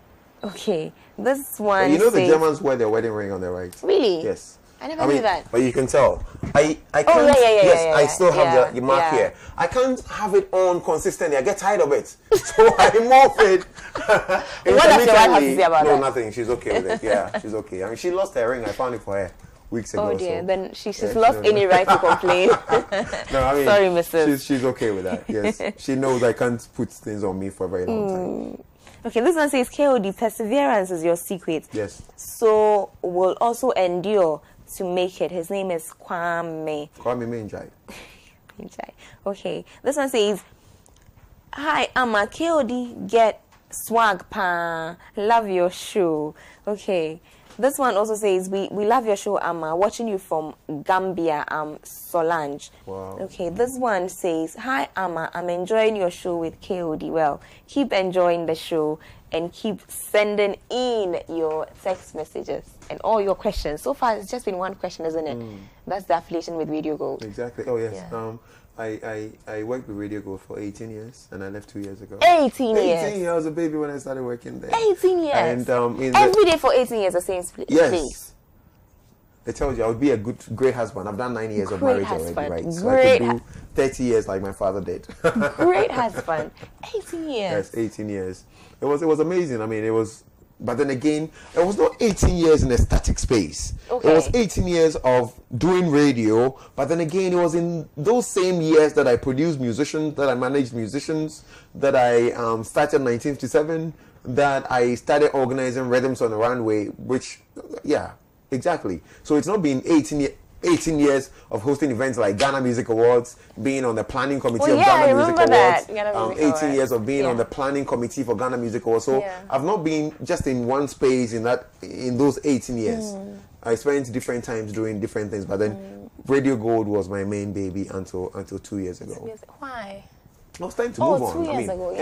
Okay. This one You know says, the Germans wear their wedding ring on their right. Really? Yes. I never knew that. But you can tell. I can't. Oh, yeah, yes, I still have the mark yeah. here. I can't have it on consistently. I get tired of it, so I move it. What does your wife have to say about that? No, nothing. She's okay with it. Yeah, she's okay. I mean, she lost her ring. I found it for her weeks ago. Oh dear, so. then she's lost any right to complain. No, I mean, sorry, Mrs. She's okay with that. Yes, she knows I can't put things on me for a very long time. Okay, this one says, KOD, perseverance is your secret. Yes. So will also endure to make it. His name is Kwame. Kwame Menjai. Okay, this one says, hi, Ama, KOD, get swag pa, love your show. Okay, this one also says, we love your show, Ama, watching you from Gambia, Solange. Wow. Okay, this one says, hi, Ama, I'm enjoying your show with KOD. Well, keep enjoying the show and keep sending in your text messages and all your questions. So far, it's just been one question, isn't it? That's the affiliation with Radio Gold. Exactly. Oh, yes. Yeah. I worked with Radio Gold for 18 years, and I left 2 years ago. 18 years? 18 years. I was a baby when I started working there. 18 years? And every day for 18 years, the same place? Yes. I told you, I would be a great husband. I've done 9 years of marriage already, right? So I could do 30 years like my father did. Great husband. 18 years. Yes, 18 years. It was amazing. I mean, it was, but then again, it was not 18 years in a static space. Okay. It was 18 years of doing radio, but then again, it was in those same years that I produced musicians, that I managed musicians, that I started in 1957, that I started organizing Rhythms on the Runway, which, yeah, exactly. So it's not been 18 years of hosting events like Ghana Music Awards, being on the planning committee of Ghana Music Awards, 18 years of being on the planning committee for Ghana Music Awards. So I've not been just in one space in those 18 years. I spent different times doing different things, but then Radio Gold was my main baby until 2 years ago. Why? It was time to move on. 2 years ago,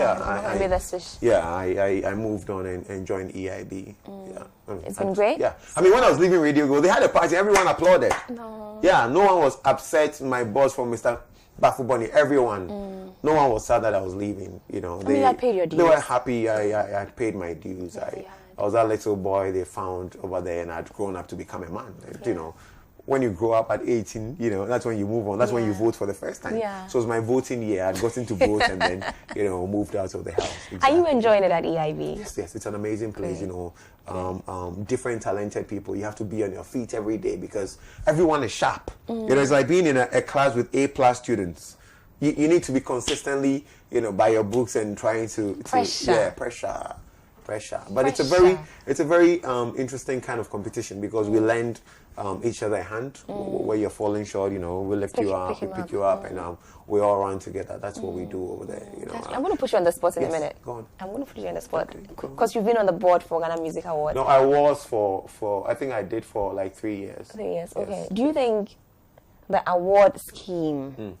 I moved on and joined EIB. Yeah, it's been great. Yeah, I mean, when I was leaving Radio Go, they had a party. Everyone applauded. No. Yeah, no one was upset. My boss from Mr. Bafuboni, everyone. No one was sad that I was leaving. You know, I paid your dues. They were happy. I had paid my dues. I was that little boy they found over there, and I'd grown up to become a man. And, you know. When you grow up at 18, you know, that's when you move on. That's when you vote for the first time. Yeah. So it was my voting year. I'd gotten to vote and then, you know, moved out of the house. Exactly. Are you enjoying it at EIB? Yes. It's an amazing place, you know. Different talented people. You have to be on your feet every day because everyone is sharp. You know, it's like being in a class with A+ students. You need to be consistently, you know, by your books and trying to pressure. But it's a very interesting kind of competition because we lend each other a hand where you're falling short. You know, we lift you up, we pick you up, and we all run together. That's what we do over there. You know, I'm going to put you on the spot in a minute. Go on. I'm going to put you on the spot because you've been on the board for Ghana Music Awards. No, I was for I think I did for like 3 years. 3 years. Okay. Do you think the award scheme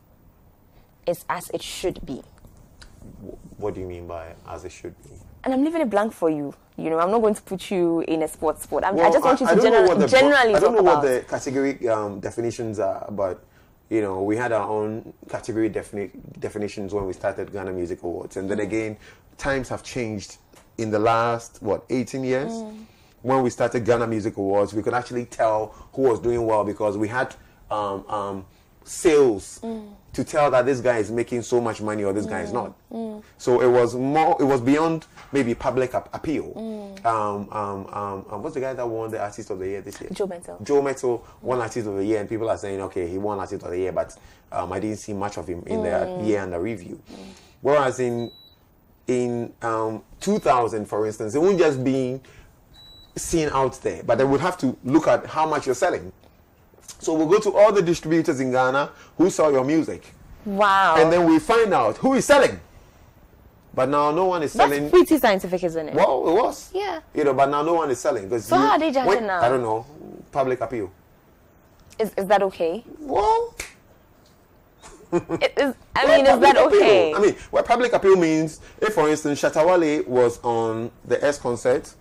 is as it should be? What do you mean by as it should be? And I'm leaving it blank for you. You know, I'm not going to put you in a sports spot. I just want you to generally talk about. I don't know what the category definitions are, but you know, we had our own category definitions when we started Ghana Music Awards, and then again, times have changed in the last 18 years. When we started Ghana Music Awards, we could actually tell who was doing well because we had sales to tell that this guy is making so much money or this guy is not. So it was beyond maybe public appeal. What's the guy that won the Artist of the Year this year? Joe Mettle won Artist of the Year, and people are saying, okay, he won Artist of the Year, but I didn't see much of him in the year under review. Whereas in 2000, for instance, it wouldn't just be seen out there, but they would have to look at how much you're selling. So we'll go to all the distributors in Ghana who sell your music. Wow. And then we find out who is selling. But now no one is selling. That's pretty scientific, isn't it? Well, it was. Yeah. But now no one is selling. So how are they judging now? I don't know. Public appeal. Is that okay? Well... is that okay? I mean, what public appeal means, if for instance Shatawale was on the S concert,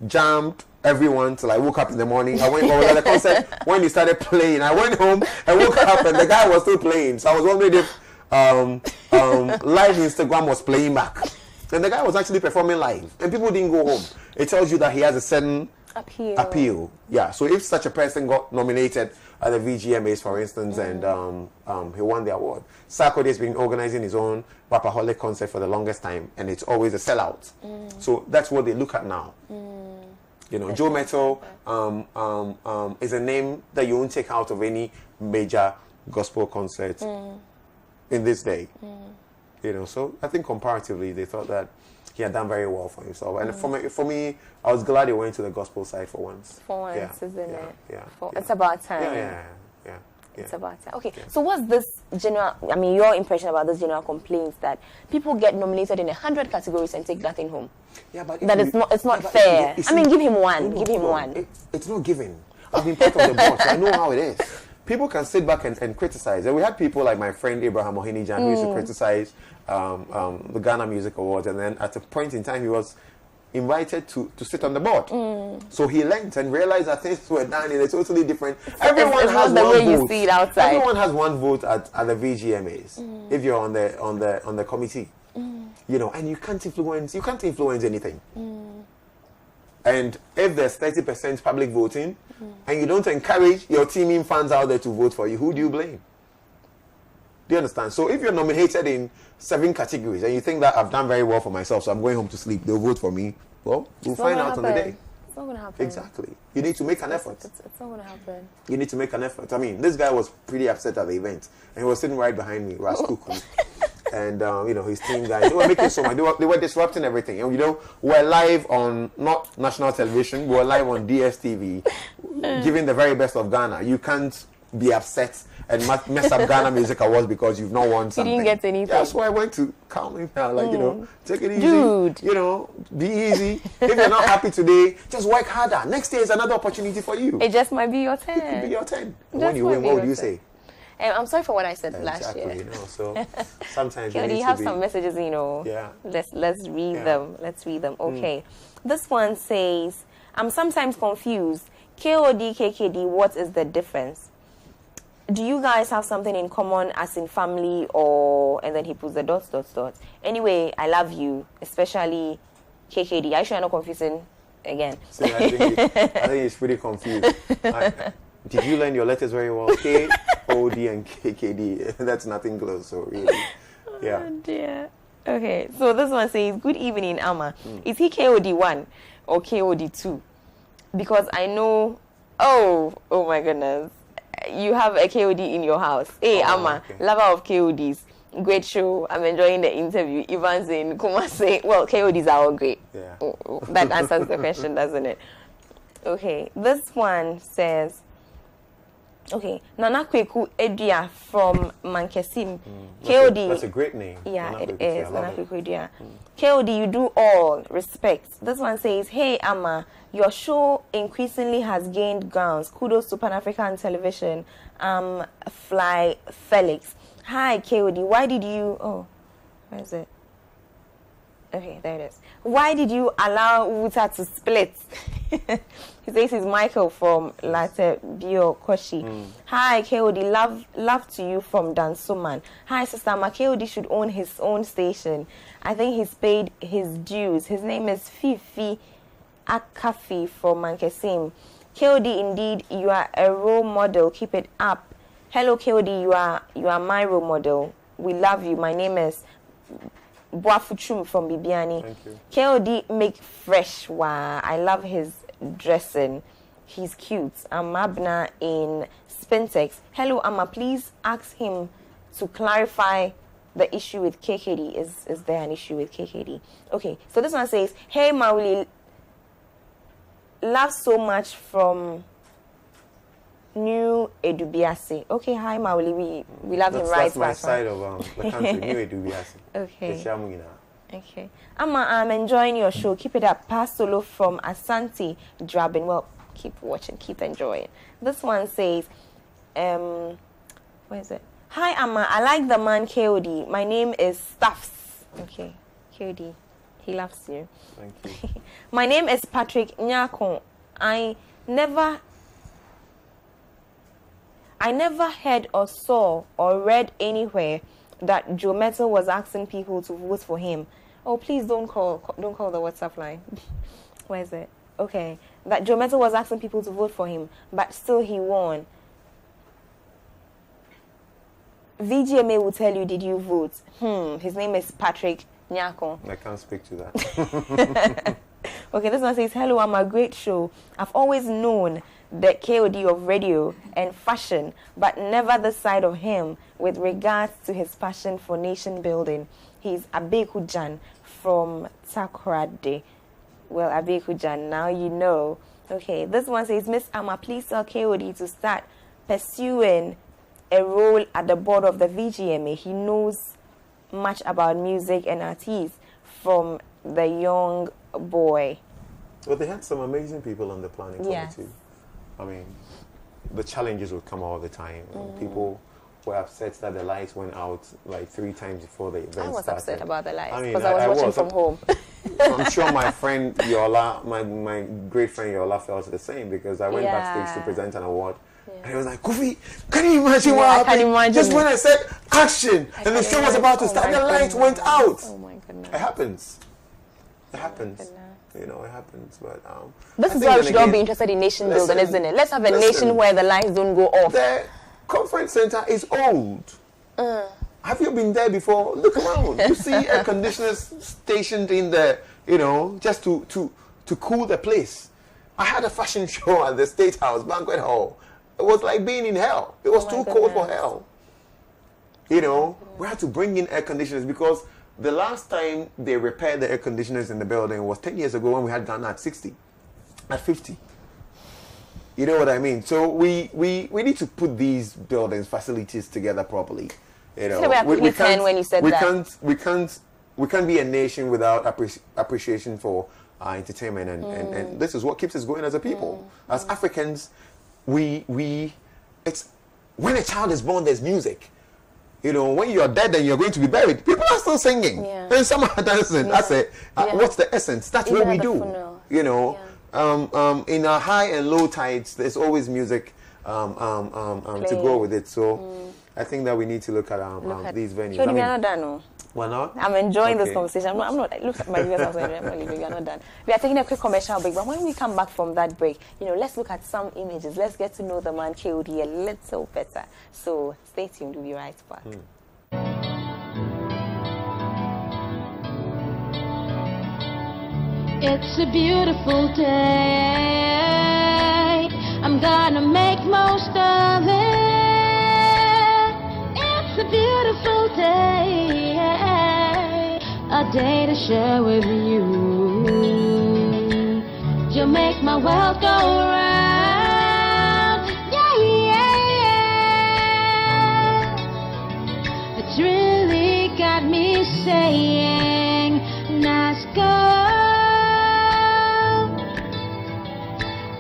jammed everyone till I woke up in the morning. I went over the concert when he started playing. I went home and woke up and the guy was still playing. So I was wondering if live Instagram was playing back. And the guy was actually performing live. And people didn't go home. It tells you that he has a certain appeal. Yeah. So if such a person got nominated at the VGMAs, for instance, and he won the award. Sarkodie has been organizing his own Rapaholic concert for the longest time, and it's always a sellout. So that's what they look at now. Joe Metto is a name that you won't take out of any major gospel concert in this day. So I think comparatively, they thought that he had done very well for himself. And for me, I was glad he went to the gospel side for once. For once, isn't it? Yeah. It's about time. Yeah. It's about time. Okay, so what's this your impression about this general complaints that people get nominated in 100 categories and take nothing home? Yeah, but it's not fair. Give him one. Give him one. It's not given. I've been part of the board, so I know how it is. People can sit back and criticize. And we had people like my friend Abraham Ohinijan who used to criticize the Ghana Music Awards, and then at a point in time he was invited to sit on the board. So he learned and realized that things were done in a totally different... Everyone has the one way vote. You see it outside. Everyone has one vote at the VGMAs if you're on the committee. And you can't influence anything. And if there's 30% public voting and you don't encourage your teaming fans out there to vote for you, who do you blame? Do you understand? So if you're nominated in 7 categories and you think that I've done very well for myself, so I'm going home to sleep, they'll vote for me, well, we'll find out on the day. It's not going to happen. Exactly. You need to make an effort. It's not going to happen. You need to make an effort. I mean, this guy was pretty upset at the event, and he was sitting right behind me, Raskuku. And, his team guys, they were making so much. They were disrupting everything. And, we're live on, not national television, we're live on DSTV, giving the very best of Ghana. You can't be upset and mess up Ghana Music Awards because you've not won something. You didn't get anything. That's why I went to calm him down. Take it easy. Dude. Be easy. If you're not happy today, just work harder. Next day is another opportunity for you. It just might be your turn. It could be your turn. When you win, what would you say? I'm sorry for what I said last year. So sometimes you have some messages, Yeah. Let's read them. Let's read them. Okay. This one says, I'm sometimes confused. KOD, KKD, what is the difference? Do you guys have something in common as in family or... And then he puts the ... Anyway, I love you, especially KKD. Are you sure you're not confusing again? See, I think he's pretty confused. Did you learn your letters very well? KOD and KKD. That's nothing close, so really. Yeah. Oh dear. Okay, so this one says, good evening, Ama. Is he KOD 1 or KOD 2? Because I know... Oh my goodness. You have a KOD in your house. Hey, Ama, lover of KODs. Great show. I'm enjoying the interview. Ivan saying, Kuma saying, well, KODs are all great. Yeah. That answers the question, doesn't it? Okay, this one says... Okay, Nana Kweku Edia from Mankesim. KOD. That's a great name. Yeah, it is. Nana Kweku Edia. KOD, you do all. Respect. This one says, hey, Ama, your show increasingly has gained grounds. Kudos to Pan-African Television. Fly Felix. Hi, KOD. Why did you... Oh, where is it? Okay, there it is. Why did you allow Wuta to split? He says he's Michael from Latte Bio Koshi. Hi, KOD. Love to you from Dansuman. Hi, Sister Ma. KOD should own his own station. I think he's paid his dues. His name is Fifi Akafi from Mankesim. KOD, indeed, you are a role model. Keep it up. Hello, KOD. You are my role model. We love you. My name is Boafuchum from Bibiani. Thank you. KOD make fresh. Wow, I love his dressing. He's cute. I'm Mabna in Spintex. Hello, Ama. Please ask him to clarify the issue with KKD. Is there an issue with KKD? Okay, so this one says, hey, Mauli, love so much from New Edubiasi. Okay, hi Mauli, we love him right That's my back. side of the country, New Edubiasi. Okay. Okay. Ama, I'm enjoying your show. Keep it up. Pasolo from Asante, Drabin. Well, keep watching, keep enjoying. This one says, where is it? Hi, Ama. I like the man KOD. My name is Staffs. Okay, KOD. He loves you. Thank you. My name is Patrick Nyako. I never heard or saw or read anywhere that Joe Mettle was asking people to vote for him. Oh, please don't call the WhatsApp line. Where is it? Okay. That Joe Mettle was asking people to vote for him, but still he won. VGMA will tell you, did you vote? His name is Patrick Nyako. I can't speak to that. Okay, this one says, hello, I'm a great show. I've always known the KOD of radio and fashion, but never the side of him with regards to his passion for nation building. He's Abekujan from Takoradi. Well, Abekujan, now you know. Okay, this one says, Miss Ama, please tell KOD to start pursuing a role at the board of the VGMA. He knows much about music and artists from the young boy. Well, they had some amazing people on the planning committee. I mean, the challenges would come all the time. People were upset that the lights went out like 3 times before the event started. I was upset about the lights I mean, because I was watching from home. I'm sure my friend Yola, my great friend Yola, felt the same because I went backstage to present an award. And he was like, Kofi, can you imagine what happened? I can imagine. Just when I said action and the show was about to start, the lights went out. Oh my goodness. It happens. It happens. You know, it happens. But this is why we should all be interested in nation building, isn't it? Let's have a nation where the lights don't go off. The conference center is old. Have you been there before? Look around. You see air conditioners stationed in there, you know, just to cool the place. I had a fashion show at the State House Banquet Hall. It was like being in hell. It was too cold for hell. You know, we had to bring in air conditioners because the last time they repaired the air conditioners in the building was 10 years ago when we had Ghana at 60, at 50. You know what I mean? So we need to put these buildings, facilities together properly. You know, we can't, when you said we can't be a nation without appreciation for entertainment, and this is what keeps us going as a people. As Africans, it's when a child is born, there's music. You know, when you're dead and you're going to be buried, people are still singing. And some are dancing. That's it. What's the essence? That's what we do. You know, in our high and low tides, there's always music to go with it. So I think that we need to look at these venues. We're not? I'm enjoying this conversation. I'm not. Look at my viewers. I'm not leaving. We're not done. We are taking a quick commercial break. But when we come back from that break, you know, let's look at some images. Let's get to know the man KOD a little better. So stay tuned. We'll be right back. It's a beautiful day. I'm gonna make most of it. It's a beautiful day. A day to share with you. You make my world go round. Yeah, yeah, yeah. It's really got me saying, nice girl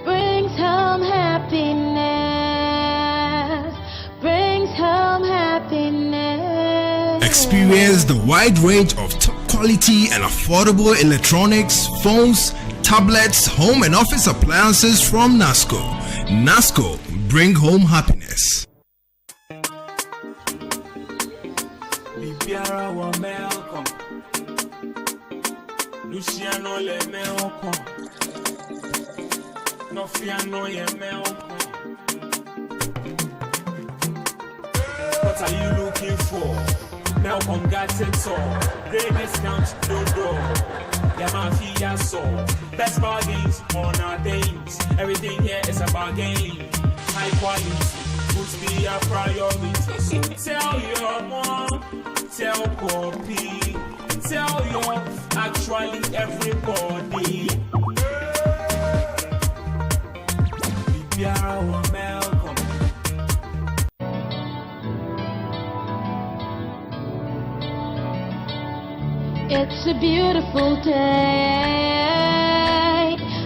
brings home happiness. Brings home happiness. Experience the wide range of quality and affordable electronics, phones, tablets, home and office appliances from NASCO. NASCO, bring home happiness. Luciano le melko. No fiano ye melko. What are you looking for? Now come got it all. Great discounts, no door. Yamafia so. Best bargains on our days. Everything here is a bargain. High quality, must be a priority. So tell your mom, tell Kofi, tell your actually everybody. Bibiara wa Malcolm. It's a beautiful day.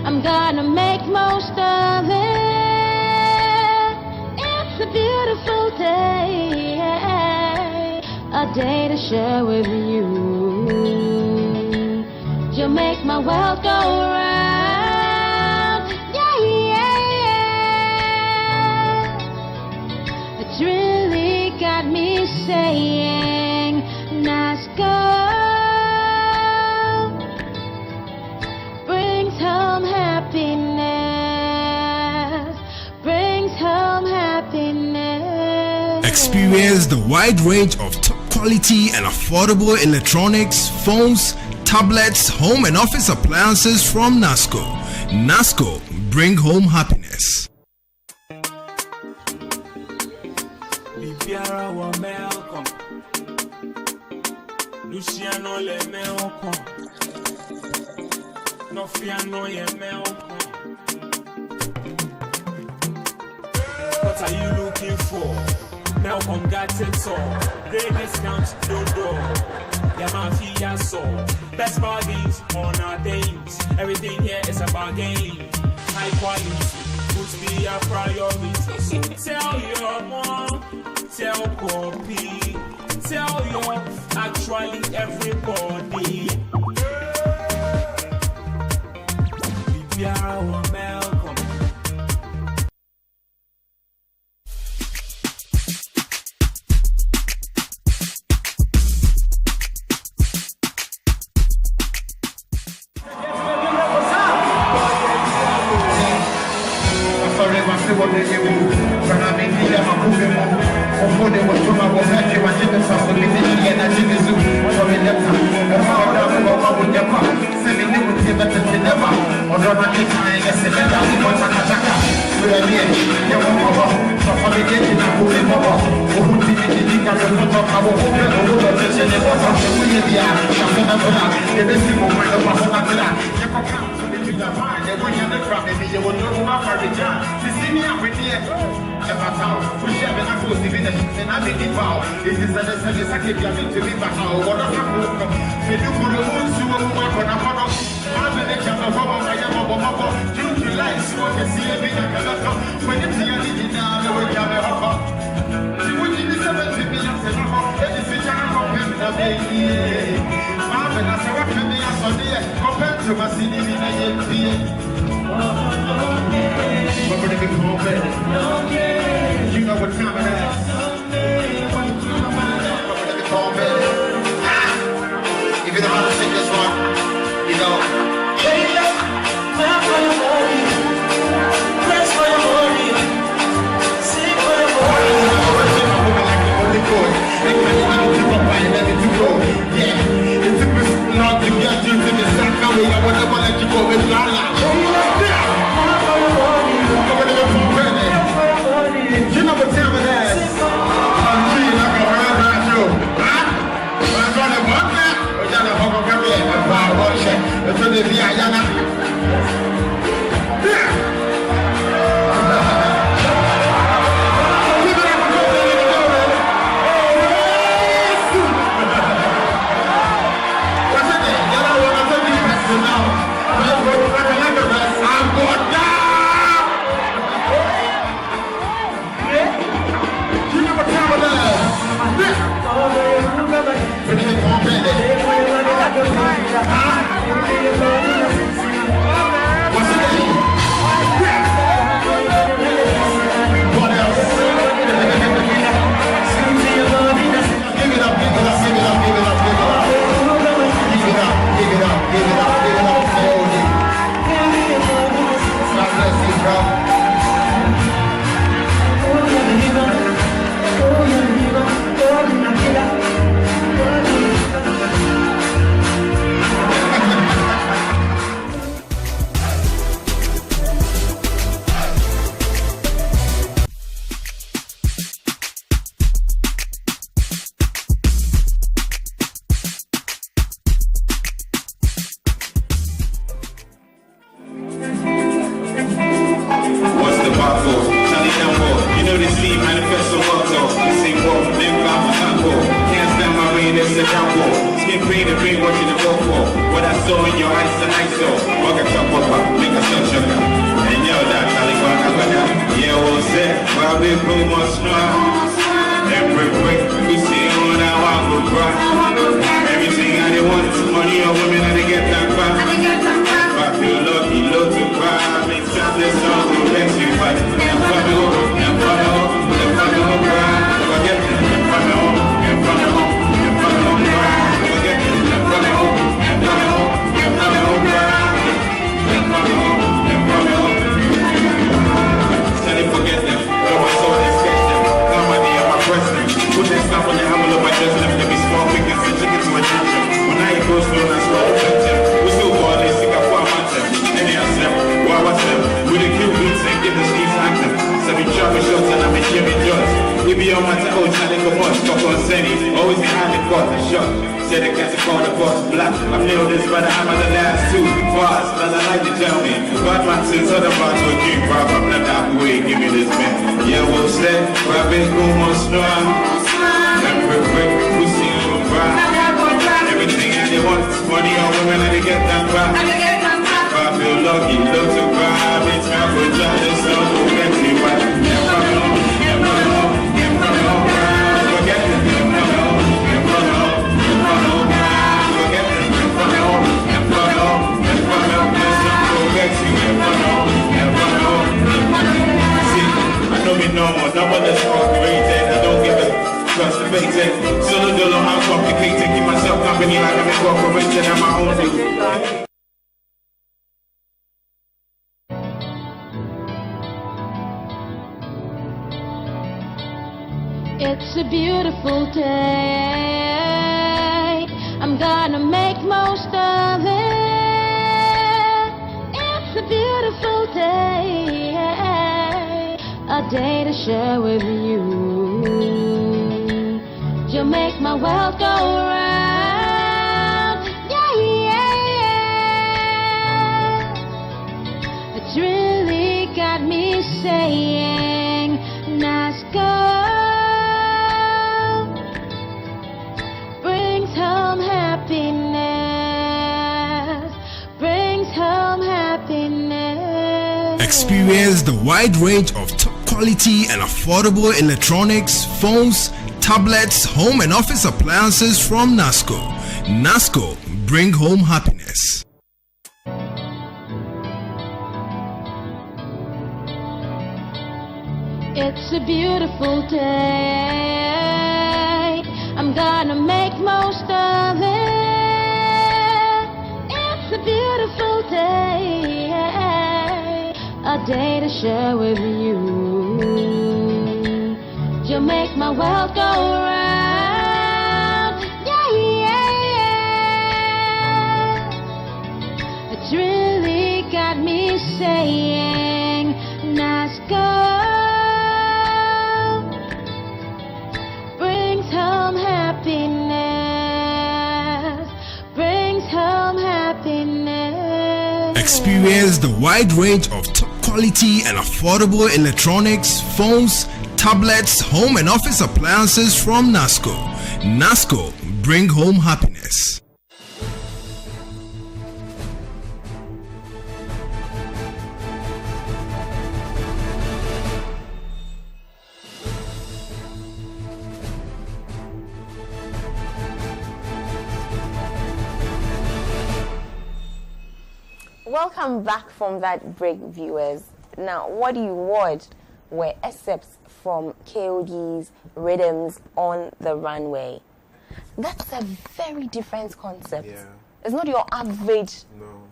I'm gonna make most of it. It's a beautiful day. A day to share with you. You make my world go round. Yeah, yeah, yeah. It's really got me saying, nice girl brings home happiness, brings home happiness. Experience the wide range of top quality and affordable electronics, phones, tablets, home and office appliances from NASCO. NASCO, bring home happiness. Luciano le melko, no fiano ye melko. What are you looking for? Melcom got it all. Great discounts, no door. Yama Fia so. Best bargains on our days. Everything here is a bargain. High quality, would be a priority. So tell your mom, tell Kofi, tell your actually everybody. Be our Malcolm. You know what time it is. If you're about to sing this one, you know. Hey, clap for your body, press for your body, sing for your body. Like the Holy Ghost, they can't even keep up by letting you go. Yeah, it took me so long to get you to the second way. I would never let you go with Lala. You know what time it is? I'm treating like a real bad show. Huh? I'm going to walk now. We're going to walk over here and buy a water check. It's going to be a yana. Yeah. What's it there? You know what I'm going to be passing now. I'm going to like a rest. I'm going down. Skin green and brainwashing the saw in your eyes and I saw. Walk a top of make a sun sugar. And yo, that yeah, was it? Well, we put more smile. Every break, we see on our walk go cry. Everything I they want is money or women and they get that back. I feel lucky, low to cry. Make this song will let you fight. Never know, cry. Forget it, never know, cry. Forget it, never know, cry. Never know. Tell them forget them. Throw my soul and sketch them. Now my day on my president. Put that stuff on the hammer of my dress left to be small pickings and chicken to my attention. When I go slow, I small attention. We still go on this, sick of what I'm at. Any of them, what was them? We the kill beats and get the streets active. So we chop a shots and I'm a Jimmy Judge. We be on my old channel, come on, talk on Zenny. Always behind the court, the shot. Said the cats call the boss black. I've nailed this, but I'm the last two. Fast, as I like to tell me. God man since other parts will keep rock up that way. Give me this man. Yeah, we'll say, grab it, go on, snow. Every break, we see you cry. Everything I they want is money or women and they get that back. I feel lucky, low to cry. It's not for jealous, so don't get me right. Never know, cry. Forget it, never know, cry. Forget it, never know, there's no forget you, never know. See, I know me no more, no one that's rated. I don't give a constipated. Solo dolo, I'm complicated. Keep myself company like I'm incorporated on my own thing. It's a beautiful day. I'm gonna make most of it. It's a beautiful day. A day to share with you. You make my world go round. Yeah, yeah. It's really got me saying, nice girl. Experience the wide range of top quality and affordable electronics, phones, tablets, home and office appliances from NASCO. NASCO, bring home happiness. It's a beautiful day. I'm gonna make most of it. It's a beautiful day. A day to share with you. You make my world go round. Yeah, yeah. It's really got me saying, nice girl brings home happiness. Brings home happiness. Experience the wide range of top quality and affordable electronics, phones, tablets, home and office appliances from NASCO. NASCO, bring home happiness. Welcome back from that break, viewers. Now, what you watched were excerpts from KOD's Rhythms on the Runway. That's a very different concept. Yeah. It's not your average. No.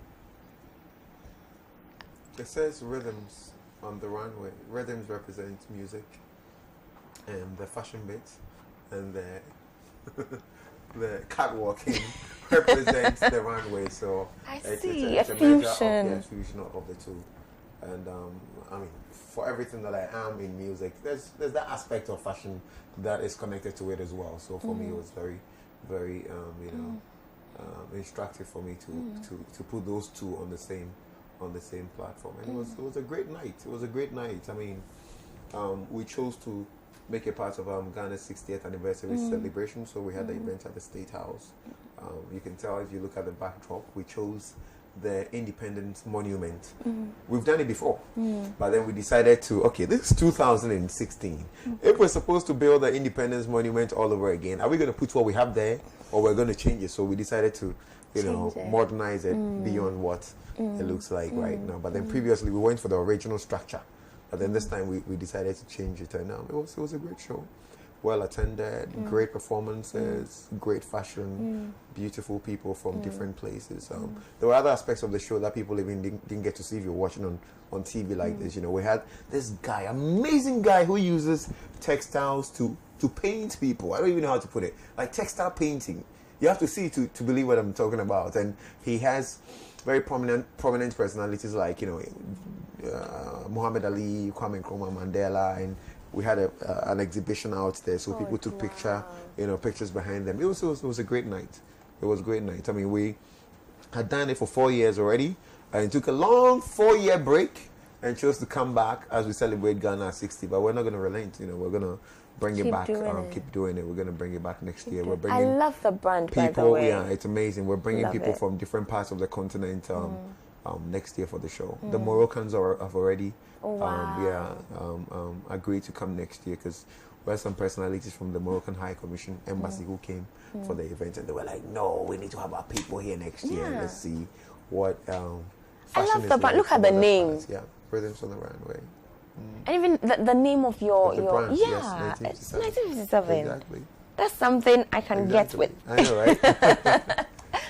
It says Rhythms on the Runway. Rhythms represent music and the fashion bits, and the catwalking represents the runway. So it's a fusion. Fusion of the two. And I mean, for everything that I am in music, there's that aspect of fashion that is connected to it as well. So for me, it was very, very instructive for me to put those two on the same platform. And it was a great night. It was a great night. I mean, we chose to make it part of Ghana's 60th anniversary celebration. So we had the event at the State House, You can tell if you look at the backdrop, we chose the Independence Monument. We've done it before, but then we decided to, okay, this is 2016. If we're supposed to build the Independence Monument all over again, are we going to put what we have there, or we're going to change it? So we decided to, modernize it beyond what it looks like right now. But then previously we went for the original structure, but then this time we decided to change it, and it was a great show. Well attended, great performances, great fashion, beautiful people from different places. There were other aspects of the show that people even didn't get to see if you're watching on TV like this. We had this guy, amazing guy, who uses textiles to paint people. I don't even know how to put it. Like textile painting. You have to see to believe what I'm talking about. And he has very prominent personalities like, Muhammad Ali, Kwame Nkrumah, Mandela, and we had an exhibition out there, so people took pictures behind them. It was a great night. It was a great night. I mean, we had done it for 4 years already, and it took a long 4-year break and chose to come back as we celebrate Ghana 60. But we're not going to relent. We're going to bring it back. Keep doing it. We're going to bring it back next year. We're bringing. I love the brand. People, by the way. Yeah, it's amazing. We're bringing people from different parts of the continent. Next year for the show. The Moroccans have already agreed to come next year, because we had some personalities from the Moroccan High Commission Embassy who came for the event, and they were like, no, we need to have our people here next year. Let's see what I love the brand. Look at the name. Yeah, Rhythms on the Runway. And even the name of your brand, yes, 1957. It's 1957. Exactly. That's something I can get with. I know, right?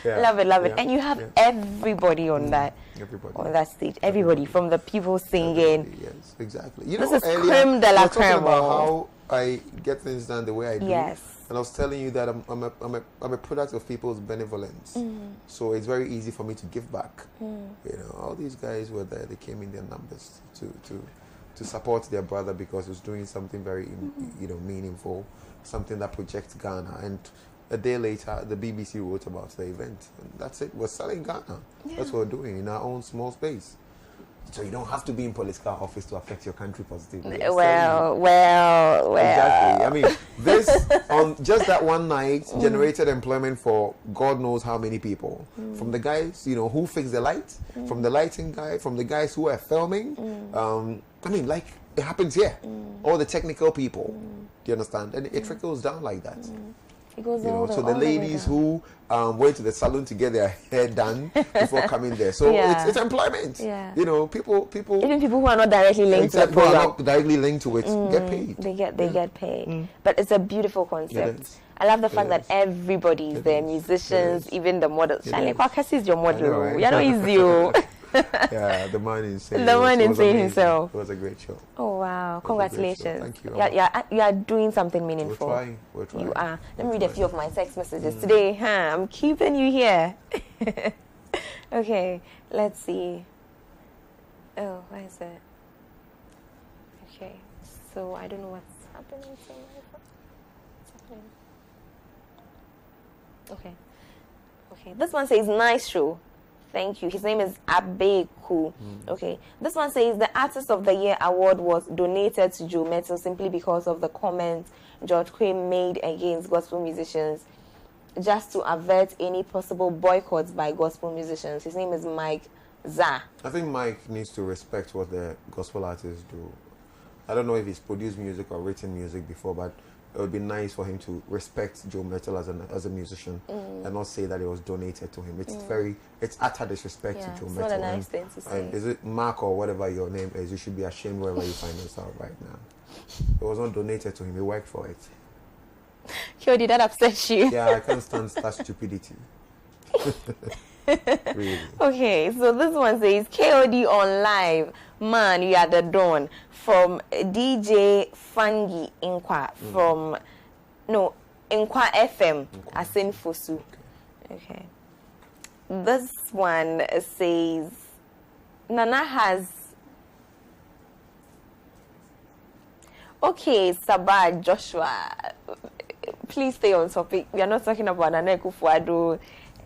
Love it. And you have everybody on that. Everybody. On that stage. Everybody, from the people singing. Yes, exactly. This is creme de la creme. About how I get things done the way I do. Yes. And I was telling you that I'm a product of people's benevolence. So it's very easy for me to give back. All these guys were there. They came in their numbers to support their brother, because he was doing something very meaningful, something that projects Ghana. And a day later, the BBC wrote about the event. And that's it. We're selling Ghana. That's what we're doing in our own small space. So you don't have to be in political office to affect your country positively. Well. Exactly. I mean, this, on just that one night, generated employment for God knows how many people. From the guys, who fix the light, from the lighting guy, from the guys who are filming. I mean, like, it happens here. All the technical people. Do you understand? And it trickles down like that. It goes so the ladies who went to the salon to get their hair done before coming there. So it's employment. Yeah. People. Even people who are not directly linked to the program. Who are not directly linked to it get paid. They get paid. But it's a beautiful concept. I love the fact that everybody is there, musicians, even the models. Shani Kwakasi is your model. Right? You're not easy. Yeah, the man insane. The man insane himself. It was a great show. Oh wow! Congratulations. Thank you. You are doing something meaningful. We're trying. You are. Let me read a few of my text messages today. I'm keeping you here. Okay, let's see. Oh, where is it? Okay, so I don't know what's happening. Okay. This one says nice show. Thank you. His name is Abeku. Okay. This one says the Artist of the Year award was donated to Joe Metal simply because of the comments George Quinn made against gospel musicians, just to avert any possible boycotts by gospel musicians. His name is Mike Za. I think Mike needs to respect what the gospel artists do. I don't know if he's produced music or written music before, but it would be nice for him to respect Joe Metal as a musician and not say that it was donated to him. It's utter disrespect to Joe Metal. It's not a nice thing to say. And is it Mark or whatever your name is? You should be ashamed wherever you find yourself right now. It was not donated to him. He worked for it. KOD, that upset you? Yeah, I can't stand that stupidity. Really. Okay, so this one says KOD on live. Man, you are the dawn. From DJ Fangi Inkwa from Inkwa FM Asin Fosu. Okay. This one says Nana has Sabah Joshua. Please stay on topic. We are not talking about Nana Kufuado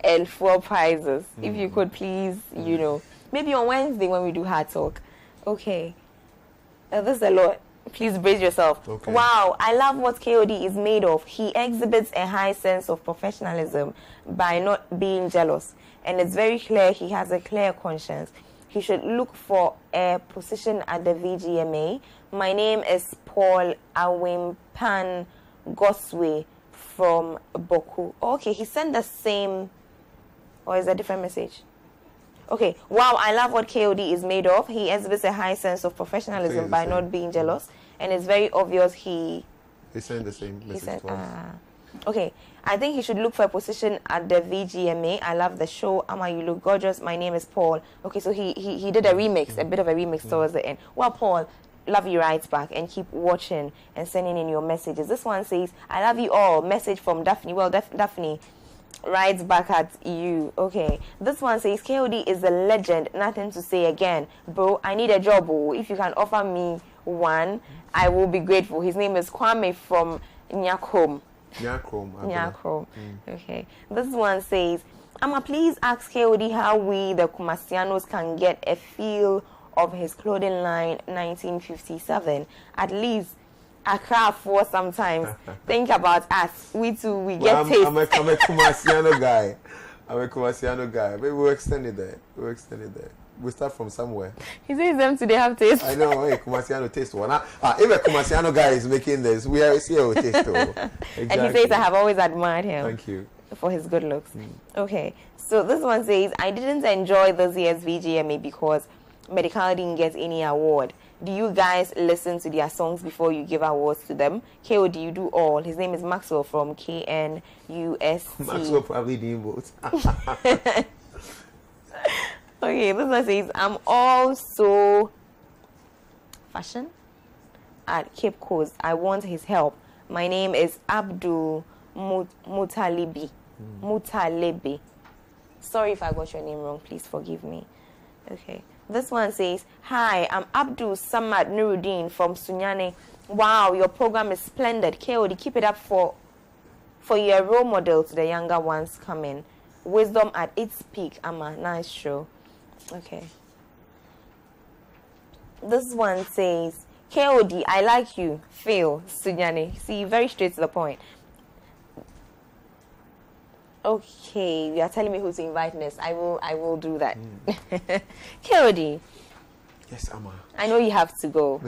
and 4 prizes. If you could please, maybe on Wednesday when we do hard talk. Okay. This is a lot. Please brace yourself. Okay. Wow, I love what KOD is made of. He exhibits a high sense of professionalism by not being jealous. And it's very clear he has a clear conscience. He should look for a position at the VGMA. My name is Paul Awimpan Goswe from Boku. Okay, he sent the same, or is that a different message? Okay, wow, I love what KOD is made of. He exhibits a high sense of professionalism by not being jealous. And it's very obvious he sent the same message twice. Okay, I think he should look for a position at the VGMA. I love the show. Ama, you look gorgeous. My name is Paul. Okay, so he did a remix, a bit of a remix towards the end. Well, Paul, love you right back and keep watching and sending in your messages. This one says, I love you all. Message from Daphne. Well, Daphne writes back at you. Okay, this one says, KOD is a legend. Nothing to say again. Bro, I need a job. Oh. If you can offer me one, I will be grateful. His name is Kwame from Nyakrom. Nyakrom. Okay. This one says, Ama, please ask KOD how we, the Kumasianos, can get a feel of his clothing line 1957. At least Accra for sometimes. Think about us. We too, we get taste. I'm a Kumasiano guy. Maybe we'll extend it there. We start from somewhere. He says them today have taste. I know, hey, Kumasiano taste one. If a Kumasiano guy is making this, we are see our taste. Exactly. And he says, I have always admired him. Thank you. For his good looks. Okay, so this one says, I didn't enjoy this year's VGMA because Medical didn't get any award. Do you guys listen to their songs before you give awards to them? KOD, you do all. His name is Maxwell from KNUST. Maxwell probably didn't vote. Okay, this one says, I'm also fashion at Cape Coast. I want his help. My name is Abdul Mutalibi. Mutalebi. Sorry if I got your name wrong. Please forgive me. Okay. This one says, hi, I'm Abdul Samad Nuruddin from Sunyane. Wow, your program is splendid. KOD, keep it up for your role model to the younger ones coming. Wisdom at its peak. Ama, nice show. Okay. This one says, KOD, I like you. Phil, Sunyane. See, very straight to the point. Okay, you are telling me who to invite next. I will do that. KOD. Yes, Ama. I know you have to go.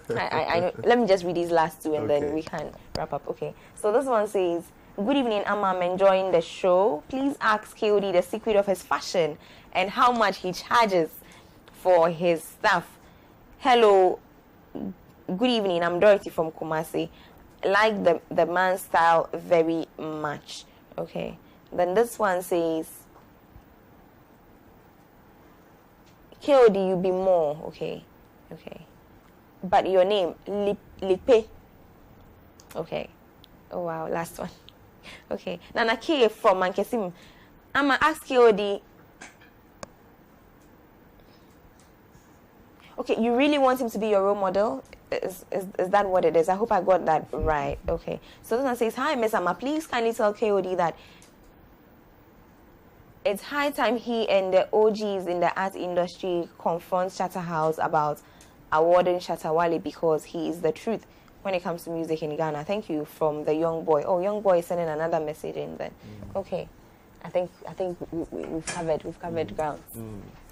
I know. Let me just read these last two and then we can wrap up. Okay. So this one says, good evening, Ama. I'm enjoying the show. Please ask KOD the secret of his fashion and how much he charges for his stuff. Hello. Good evening. I'm Dorothy from Kumasi. Like the man's style very much. Okay. Then this one says, KOD, you be more. Okay. Okay. But your name, Lipe. Okay. Oh, wow. Last one. Okay. Nana K from Mankesim. I'ma ask KOD. Okay, you really want him to be your role model? Is that what it is? I hope I got that right. Okay. So this one says, hi, Miss Ama. Please kindly tell KOD that it's high time he and the OGs in the art industry confront Chatterhouse about awarding Shattawale because he is the truth when it comes to music in Ghana. Thank you from the young boy. Oh, young boy is sending another message in then. Okay. I think we've covered grounds.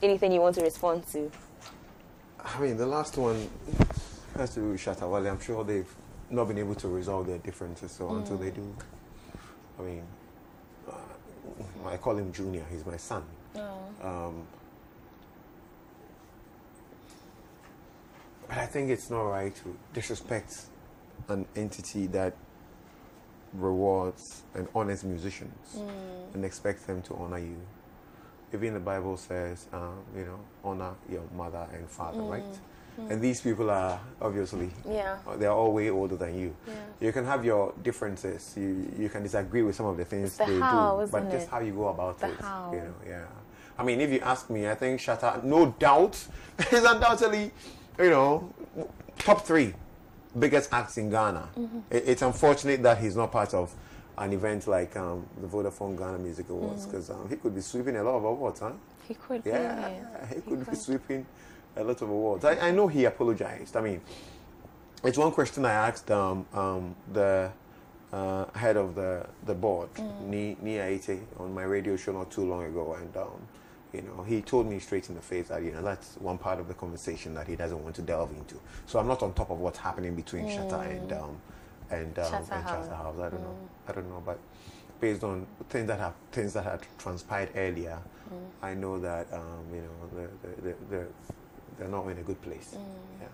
Anything you want to respond to? I mean, the last one has to do with Shattawale. I'm sure they've not been able to resolve their differences, so until they do, I mean, I call him Junior. He's my son. But I think it's not right to disrespect an entity that rewards and honors musicians and expects them to honor you. Even the Bible says, honor your mother and father, right? And these people are obviously, they're all way older than you. You can have your differences. You can disagree with some of the things they do, but just how you go about it. I mean, if you ask me, I think Shatta, no doubt, is undoubtedly, top 3 biggest acts in Ghana. It's unfortunate that he's not part of an event like the Vodafone Ghana Music Awards, because he could be sweeping a lot of awards, huh? He could. He could be sweeping a lot of awards. I know he apologized. I mean, It's one question I asked the head of the board, Nia Ite, on my radio show not too long ago, and you know, he told me straight in the face that, you know, that's one part of the conversation that he doesn't want to delve into. So I'm not on top of what's happening between Shatta and Chatter House. I don't know, but based on things that had transpired earlier, I know that you know, they're not in a good place. Yeah.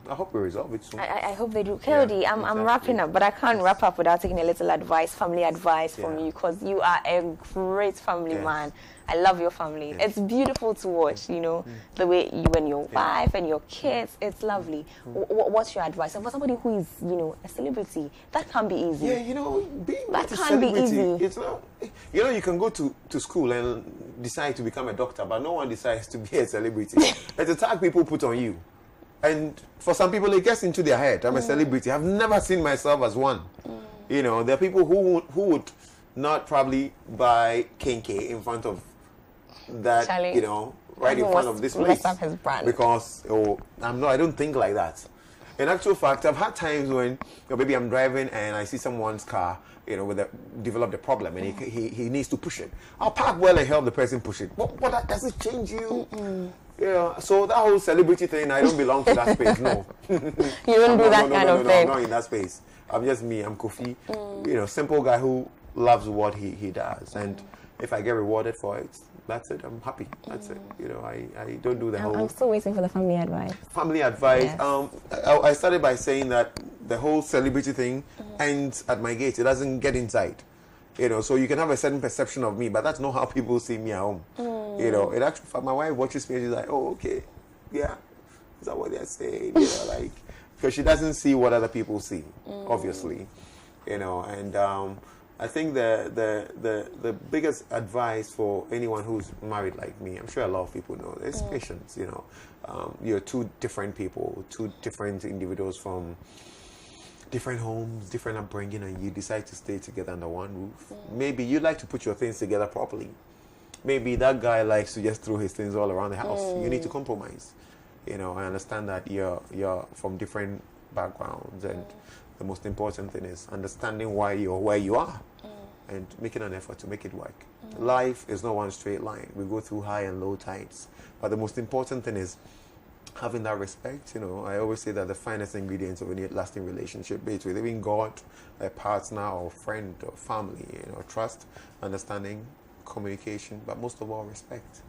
I hope we resolve it soon. I hope they do. KOD, I'm wrapping up, but I can't wrap up without taking a little advice, family advice from you, because you are a great family man. I love your family. It's beautiful to watch, you know, the way you and your wife and your kids. It's lovely. What's your advice? And for somebody who is, you know, a celebrity, that can't be easy. Yeah, you know, being that a can't be celebrity, easy. it's not. You know, you can go to school and decide to become a doctor, but no one decides to be a celebrity. It's a tag people put on you. And for some people, it gets into their head. I'm a celebrity. I've never seen myself as one. You know, there are people who would not probably buy Kinky in front of that, Charlie, you know, right in front of this place. Up his brand. Because I don't think like that. In actual fact, I've had times when maybe I'm driving and I see someone's car, you know, developed a problem and he needs to push it. I'll park well and help the person push it. What does it change you? Yeah, so that whole celebrity thing, I don't belong to that space, no. You don't do that kind of thing. I'm not in that space. I'm just me, I'm Kofi. You know, simple guy who loves what he does. And if I get rewarded for it, that's it. I'm happy. That's it. You know, I don't do the whole... I'm still waiting for the family advice. Family advice. Yes. I started by saying that the whole celebrity thing ends at my gate. It doesn't get inside. You know, so you can have a certain perception of me, but that's not how people see me at home. You know, it actually, my wife watches me and she's like, oh, okay, yeah, is that what they're saying? You know, like, because she doesn't see what other people see, obviously. You know, and I think the biggest advice for anyone who's married like me, I'm sure a lot of people know, is patience. You know, you're two different people, two different individuals from different homes, different upbringing, and you decide to stay together under one roof. Maybe you like to put your things together properly. Maybe that guy likes to just throw his things all around the house. You need to compromise. You know, I understand that you're from different backgrounds, and the most important thing is understanding why you're where you are and making an effort to make it work. Life is not one straight line. We go through high and low tides. But the most important thing is having that respect. You know, I always say that the finest ingredients of any lasting relationship, be it with even God, a partner or friend or family, you know, trust, understanding, communication, but most of all, respect.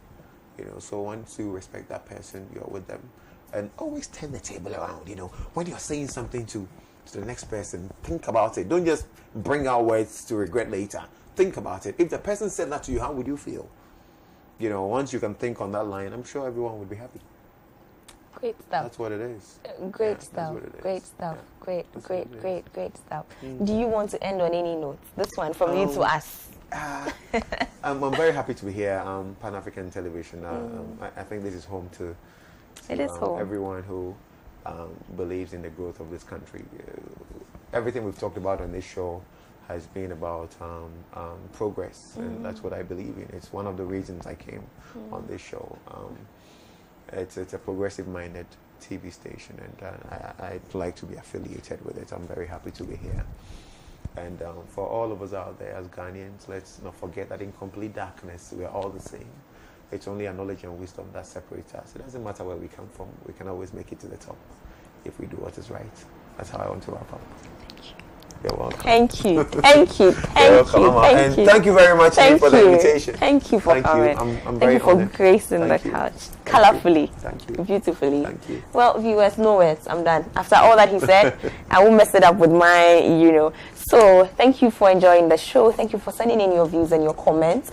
You know, so once you respect that person, you're with them. And always turn the table around. You know, when you're saying something to the next person, think about it. Don't just bring out words to regret later. Think about it. If the person said that to you, how would you feel? You know, once you can think on that line, I'm sure everyone would be happy. Great stuff. That's what it is. Great stuff. Great stuff. Great stuff. Do you want to end on any note? This one from you to us. I'm very happy to be here. Pan-African Television. I think this is home to it is home. Everyone who believes in the growth of this country. Everything we've talked about on this show has been about progress, and that's what I believe in. It's one of the reasons I came on this show. It's a progressive-minded TV station, and I'd like to be affiliated with it. I'm very happy to be here. And for all of us out there as Ghanaians, let's not forget that in complete darkness, we are all the same. It's only our knowledge and wisdom that separates us. It doesn't matter where we come from. We can always make it to the top if we do what is right. That's how I want to wrap up. Thank you. You're welcome. Thank you. Thank you. Thank you. Thank you very much for the invitation. Thank you for coming. I'm very honored. For gracing the couch colorfully. Thank you. Beautifully. Thank you. Well, viewers, no words. I'm done. After all that he said, I won't mess it up with my, you know. So, thank you for enjoying the show. Thank you for sending in your views and your comments.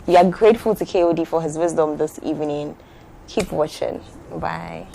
We are grateful to KOD for his wisdom this evening. Keep watching. Bye.